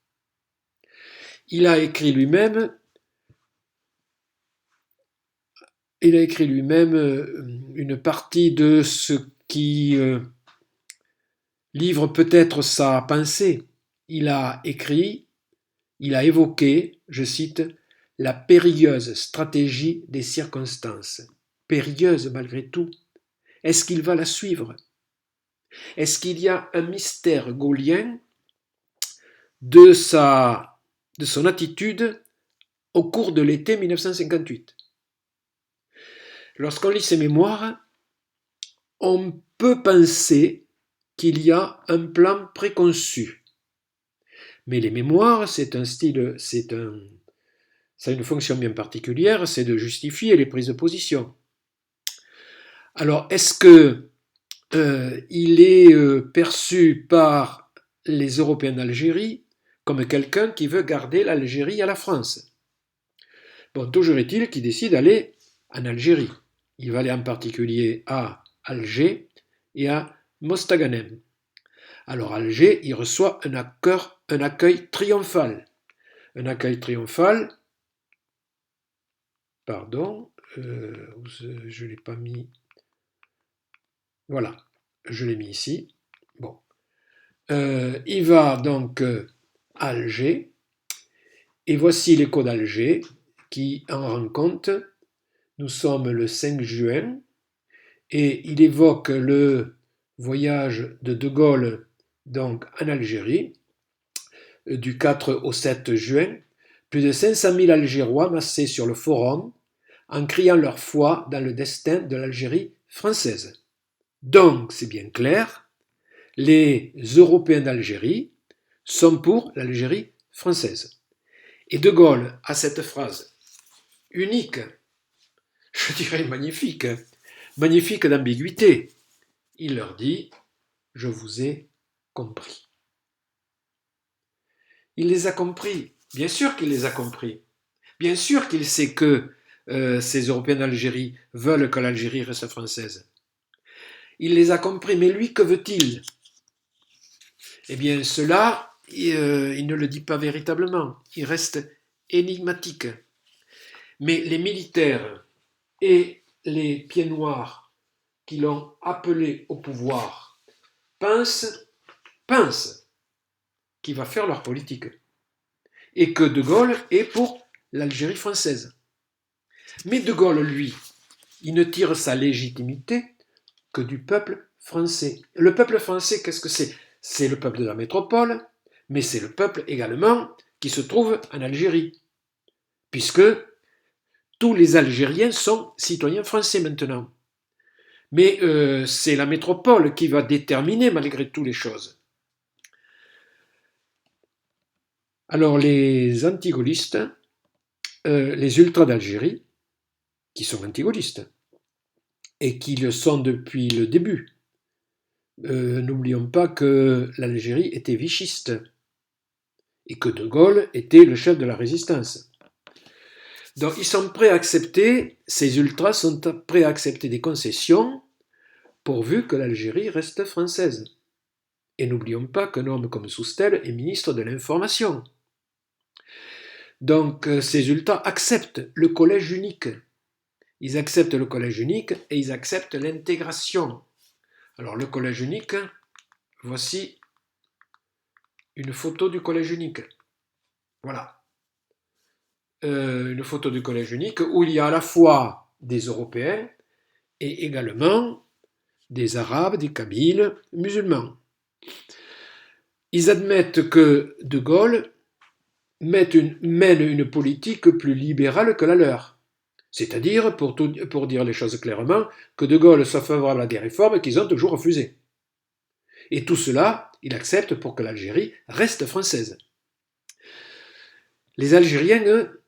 Il a écrit lui-même une partie de ce qui livre peut-être sa pensée. Il a évoqué, je cite, la périlleuse stratégie des circonstances. Périlleuse malgré tout. Est-ce qu'il va la suivre? Est-ce qu'il y a un mystère gaullien de son attitude au cours de l'été 1958? Lorsqu'on lit ses mémoires, on peut penser qu'il y a un plan préconçu. Mais les mémoires, ça a une fonction bien particulière, c'est de justifier les prises de position. Alors, est-ce que il est perçu par les Européens d'Algérie comme quelqu'un qui veut garder l'Algérie à la France? Bon, toujours est-il qu'il décide d'aller en Algérie. Il va aller en particulier à Alger et à Mostaganem. Alors Alger, il reçoit un accueil triomphal. Un accueil triomphal, pardon, je ne l'ai pas mis, voilà, je l'ai mis ici. Bon. Il va donc à Alger, et voici l'écho d'Alger qui en rend compte. Nous sommes le 5 juin, et il évoque le voyage de Gaulle donc en Algérie, du 4 au 7 juin, plus de 500 000 Algérois massés sur le forum en criant leur foi dans le destin de l'Algérie française. Donc, c'est bien clair, les Européens d'Algérie sont pour l'Algérie française. Et De Gaulle a cette phrase unique, je dirais magnifique, magnifique d'ambiguïté. Il leur dit « Je vous ai compris ». Il les a compris. Bien sûr qu'il les a compris. Bien sûr qu'il sait que ces Européens d'Algérie veulent que l'Algérie reste française. Il les a compris, mais lui, que veut-il? Eh bien, cela, il ne le dit pas véritablement. Il reste énigmatique. Mais les militaires et les pieds noirs qui l'ont appelé au pouvoir pensent qu'il va faire leur politique. Et que De Gaulle est pour l'Algérie française. Mais De Gaulle, lui, il ne tire sa légitimité que du peuple français. Le peuple français, qu'est-ce que c'est? C'est le peuple de la métropole, mais c'est le peuple également qui se trouve en Algérie, puisque tous les Algériens sont citoyens français maintenant. Mais c'est la métropole qui va déterminer malgré tout les choses. Alors les antigaullistes, les ultras d'Algérie, qui sont antigaullistes, et qui le sont depuis le début. N'oublions pas que l'Algérie était vichiste, et que De Gaulle était le chef de la résistance. Donc ils sont prêts à accepter, ces ultras sont prêts à accepter des concessions, pourvu que l'Algérie reste française. Et n'oublions pas qu'un homme comme Soustelle est ministre de l'Information. Donc ces ultras acceptent le collège unique. Ils acceptent le collège unique et ils acceptent l'intégration. Alors le collège unique, voici une photo du collège unique. Voilà. Une photo du collège unique où il y a à la fois des Européens et également des Arabes, des Kabyles, musulmans. Ils admettent que De Gaulle mène une politique plus libérale que la leur. C'est-à-dire, pour dire les choses clairement, que De Gaulle soit favorable à des réformes qu'ils ont toujours refusées. Et tout cela, il accepte pour que l'Algérie reste française. Les Algériens, eux,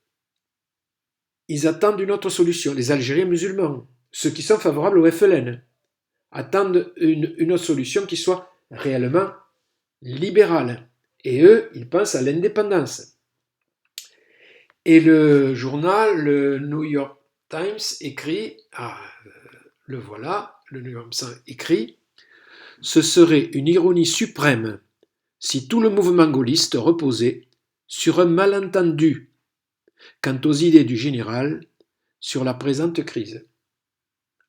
ils attendent une autre solution. Les Algériens musulmans, ceux qui sont favorables au FLN, attendent une autre solution qui soit réellement libérale. Et eux, ils pensent à l'indépendance. Et le journal, le New York Times, écrit, le voilà, le New York Times écrit, « Ce serait une ironie suprême si tout le mouvement gaulliste reposait sur un malentendu quant aux idées du général sur la présente crise. »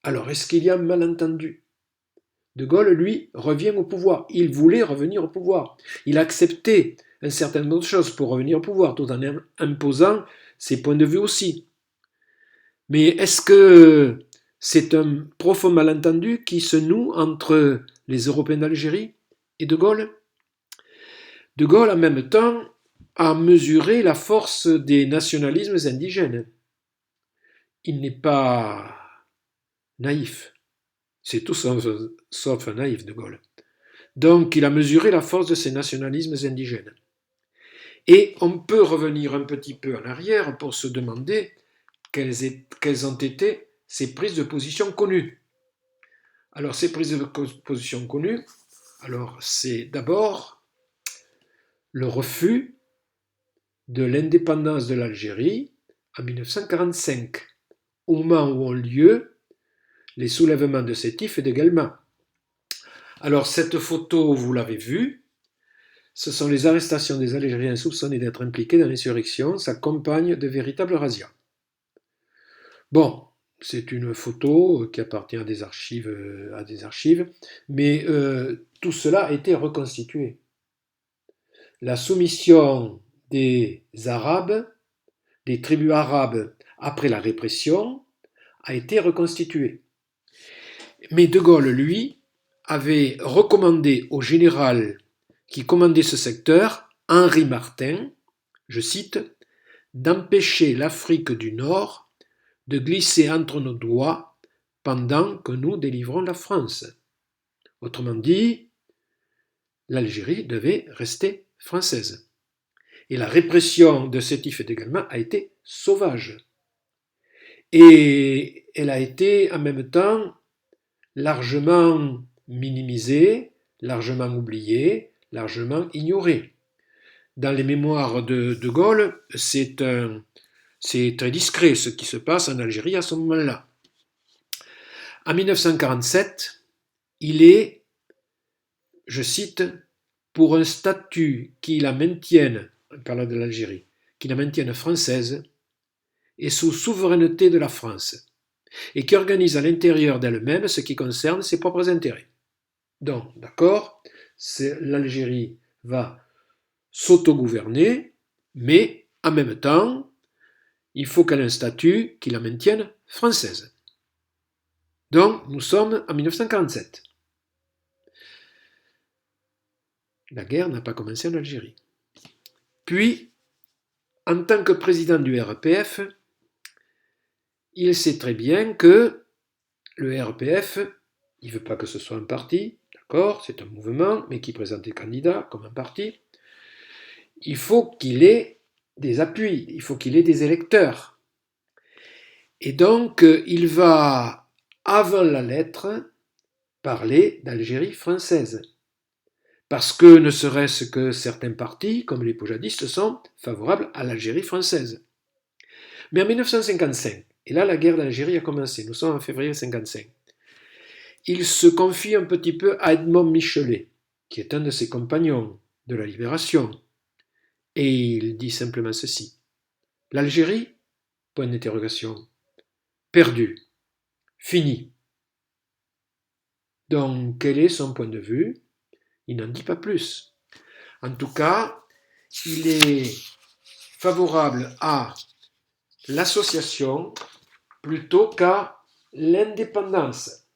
Alors, est-ce qu'il y a un malentendu? De Gaulle, lui, revient au pouvoir. Il voulait revenir au pouvoir. Il acceptait un certain nombre de choses pour revenir au pouvoir, tout en imposant ses points de vue aussi. Mais est-ce que c'est un profond malentendu qui se noue entre les Européens d'Algérie et De Gaulle? De Gaulle, en même temps, a mesuré la force des nationalismes indigènes. Il n'est pas naïf. C'est tout sauf un naïf, De Gaulle. Donc, il a mesuré la force de ces nationalismes indigènes. Et on peut revenir un petit peu en arrière pour se demander quelles ont été ces prises de position connues. Alors, ces prises de position connues, alors c'est d'abord le refus de l'indépendance de l'Algérie en 1945, au moment où ont lieu les soulèvements de Sétif et de Guelma. Alors cette photo, vous l'avez vue, ce sont les arrestations des Algériens soupçonnés d'être impliqués dans l'insurrection, s'accompagnent de véritables razzias. Bon, c'est une photo qui appartient à des archives, mais tout cela a été reconstitué. La soumission des Arabes, des tribus arabes après la répression, a été reconstituée. Mais De Gaulle, lui, avait recommandé au général qui commandait ce secteur, Henri Martin, je cite, d'empêcher l'Afrique du Nord de glisser entre nos doigts pendant que nous délivrons la France. Autrement dit, l'Algérie devait rester française. Et la répression de Sétif et de Guelma a été sauvage. Et elle a été en même temps largement minimisée, largement oubliée, largement ignorée. Dans les mémoires de Gaulle, c'est très discret ce qui se passe en Algérie à ce moment-là. En 1947, il est, je cite, pour un statut qui la maintienne, en parlant de l'Algérie, qui la maintienne française et sous souveraineté de la France, et qui organise à l'intérieur d'elle-même ce qui concerne ses propres intérêts. Donc, d'accord, l'Algérie va s'autogouverner, mais en même temps, il faut qu'elle ait un statut qui la maintienne française. Donc, nous sommes en 1947. La guerre n'a pas commencé en Algérie. Puis, en tant que président du RPF, il sait très bien que le RPF, il ne veut pas que ce soit un parti, d'accord, c'est un mouvement, mais qui présente des candidats comme un parti. Il faut qu'il ait des appuis, il faut qu'il ait des électeurs. Et donc, il va, avant la lettre, parler d'Algérie française. Parce que ne serait-ce que certains partis, comme les poujadistes, sont favorables à l'Algérie française. Mais en 1955, et là la guerre d'Algérie a commencé, nous sommes en février 1955, il se confie un petit peu à Edmond Michelet, qui est un de ses compagnons de la Libération, et il dit simplement ceci. L'Algérie, point d'interrogation, perdu, fini. Donc quel est son point de vue? Il n'en dit pas plus. En tout cas, il est favorable à l'association plutôt qu'à l'indépendance.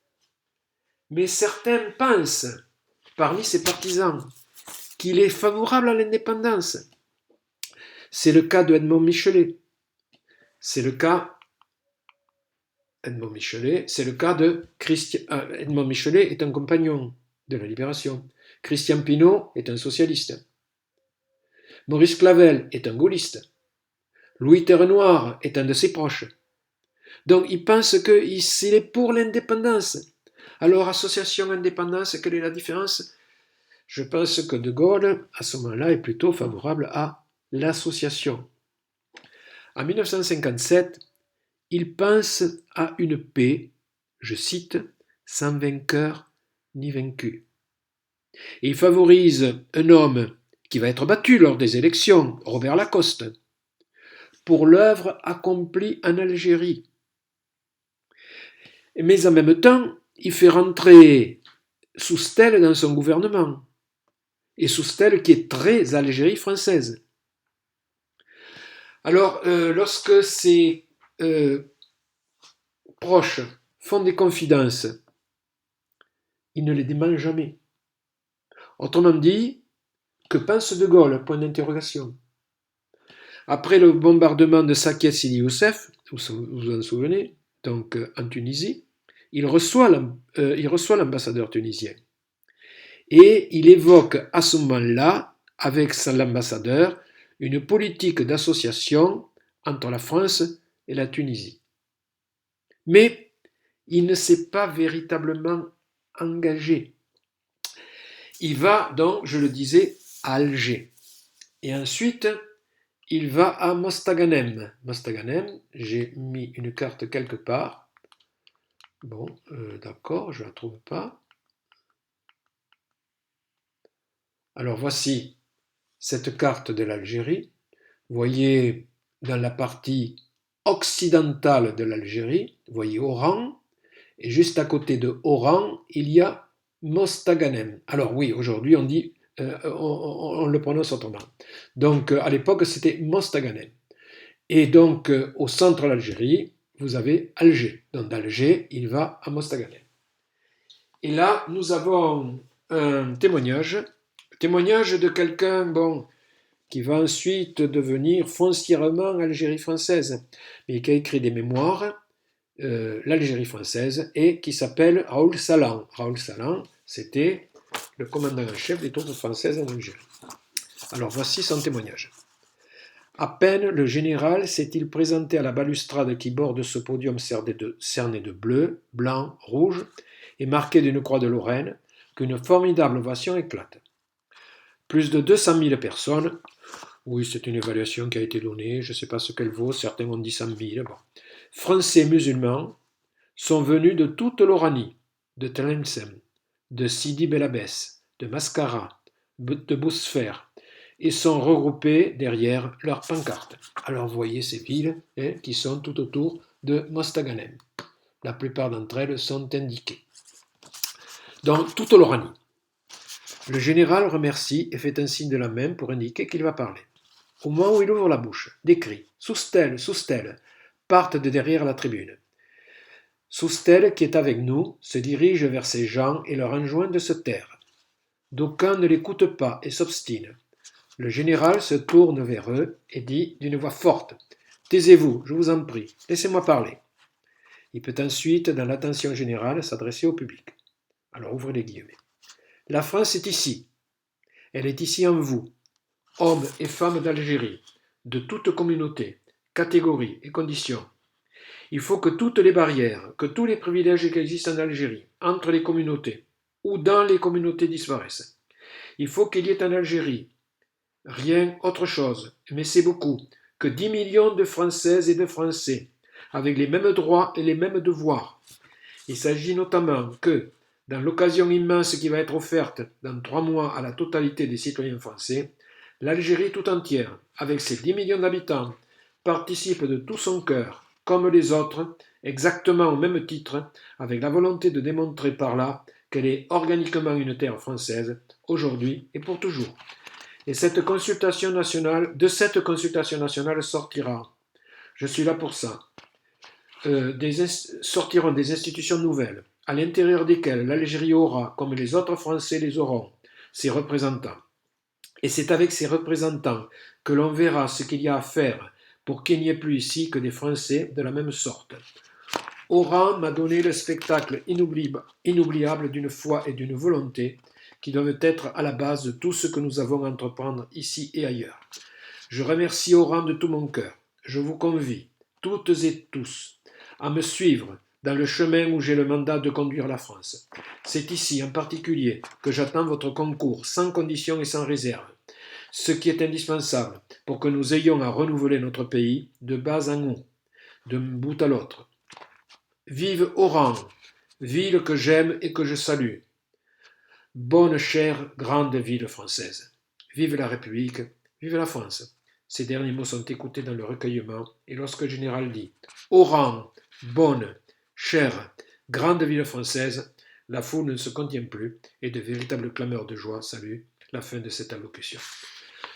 Mais certains pensent, parmi ses partisans, qu'il est favorable à l'indépendance. C'est le cas de Edmond Michelet. C'est le cas de Christian. Edmond Michelet est un compagnon de la Libération. Christian Pineau est un socialiste. Maurice Clavel est un gaulliste. Louis Terrenoire est un de ses proches. Donc il pense qu'il est pour l'indépendance. Alors association indépendance, quelle est la différence? Je pense que De Gaulle, à ce moment-là, est plutôt favorable à l'association. En 1957, il pense à une paix, je cite, sans vainqueur ni vaincu. Et il favorise un homme qui va être battu lors des élections, Robert Lacoste, pour l'œuvre accomplie en Algérie. Mais en même temps, il fait rentrer Soustelle dans son gouvernement. Et Soustelle qui est très Algérie française. Alors, lorsque ses proches font des confidences, il ne les dément jamais. Autrement dit, que pense De Gaulle? Point d'interrogation. Après le bombardement de Saqiet Sidi Youssef, vous vous en souvenez, donc en Tunisie, il reçoit l'ambassadeur tunisien. Et il évoque à ce moment-là, avec l'ambassadeur, une politique d'association entre la France et la Tunisie. Mais il ne s'est pas véritablement engagé. Il va donc, je le disais, à Alger. Et ensuite, il va à Mostaganem. Mostaganem, j'ai mis une carte quelque part. Bon, d'accord, je ne la trouve pas. Alors voici cette carte de l'Algérie. Vous voyez dans la partie occidentale de l'Algérie, vous voyez Oran, et juste à côté de Oran, il y a Mostaganem. Alors oui, aujourd'hui on le prononce autrement. Donc à l'époque c'était Mostaganem. Et donc au centre de l'Algérie, vous avez Alger. Donc d'Alger, il va à Mostaganem. Et là, nous avons un témoignage de quelqu'un, bon, qui va ensuite devenir foncièrement Algérie française, mais qui a écrit des mémoires, l'Algérie française, et qui s'appelle Raoul Salan. Raoul Salan, c'était le commandant en chef des troupes françaises en Algérie. Alors voici son témoignage. À peine le général s'est-il présenté à la balustrade qui borde ce podium cerné de bleu, blanc, rouge et marqué d'une croix de Lorraine, qu'une formidable ovation éclate. Plus de 200 000 personnes, oui, c'est une évaluation qui a été donnée, je ne sais pas ce qu'elle vaut, certains ont dit 100 000, bon. Français musulmans sont venus de toute l'Oranie, de Tlemcen, de Sidi Bel Abbès, de Mascara, de Bousfer, et sont regroupés derrière leurs pancartes. Alors vous voyez ces villes qui sont tout autour de Mostaganem. La plupart d'entre elles sont indiquées. Dans toute l'Oranie. Le général remercie et fait un signe de la main pour indiquer qu'il va parler. Au moment où il ouvre la bouche, des cris « Soustelle, Soustelle » partent de derrière la tribune. Soustelle, qui est avec nous, se dirige vers ses gens et leur enjoint de se taire. D'aucuns ne l'écoutent pas et s'obstinent. Le général se tourne vers eux et dit d'une voix forte « Taisez-vous, je vous en prie, laissez-moi parler ». Il peut ensuite, dans l'attention générale, s'adresser au public. Alors ouvrez les guillemets. La France est ici. Elle est ici en vous, hommes et femmes d'Algérie, de toutes communautés, catégories et conditions. Il faut que toutes les barrières, que tous les privilèges qui existent en Algérie, entre les communautés ou dans les communautés disparaissent. Il faut qu'il y ait en Algérie rien autre chose, mais c'est beaucoup, que 10 millions de Françaises et de Français, avec les mêmes droits et les mêmes devoirs. Il s'agit notamment que, dans l'occasion immense qui va être offerte dans 3 mois à la totalité des citoyens français, l'Algérie tout entière, avec ses 10 millions d'habitants, participe de tout son cœur, comme les autres, exactement au même titre, avec la volonté de démontrer par là qu'elle est organiquement une terre française, aujourd'hui et pour toujours. Et de cette consultation nationale sortira, je suis là pour ça, sortiront des institutions nouvelles, à l'intérieur desquelles l'Algérie aura, comme les autres Français les auront, ses représentants. Et c'est avec ces représentants que l'on verra ce qu'il y a à faire pour qu'il n'y ait plus ici que des Français de la même sorte. Oran m'a donné le spectacle inoubliable d'une foi et d'une volonté qui doivent être à la base de tout ce que nous avons à entreprendre ici et ailleurs. Je remercie Oran de tout mon cœur. Je vous convie, toutes et tous, à me suivre dans le chemin où j'ai le mandat de conduire la France. C'est ici, en particulier, que j'attends votre concours, sans condition et sans réserve, ce qui est indispensable pour que nous ayons à renouveler notre pays de bas en haut, d'un bout à l'autre. Vive Oran, ville que j'aime et que je salue. Bonne chère grande ville française. Vive la République, vive la France. Ces derniers mots sont écoutés dans le recueillement, et lorsque le général dit « Oran, bonne, chère, grande ville française », la foule ne se contient plus, et de véritables clameurs de joie saluent la fin de cette allocution.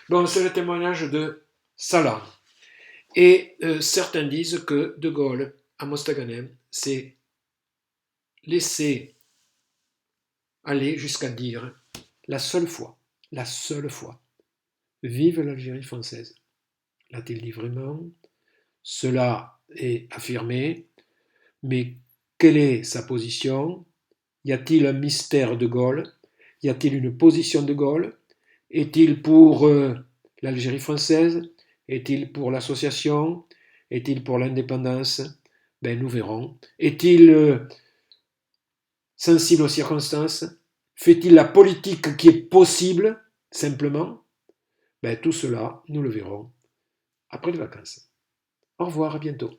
Bon, c'est le témoignage de Salan. Et certains disent que De Gaulle, à Mostaganem, s'est laissé aller jusqu'à dire la seule fois, vive l'Algérie française. L'a-t-il dit vraiment? Cela est affirmé, mais quelle est sa position? Y a-t-il un mystère de Gaulle? Y a-t-il une position de Gaulle? Est-il pour l'Algérie française? Est-il pour l'association? Est-il pour l'indépendance? Ben, nous verrons. Est-il sensible aux circonstances? Fait-il la politique qui est possible, simplement? Ben, tout cela, nous le verrons après les vacances. Au revoir, à bientôt.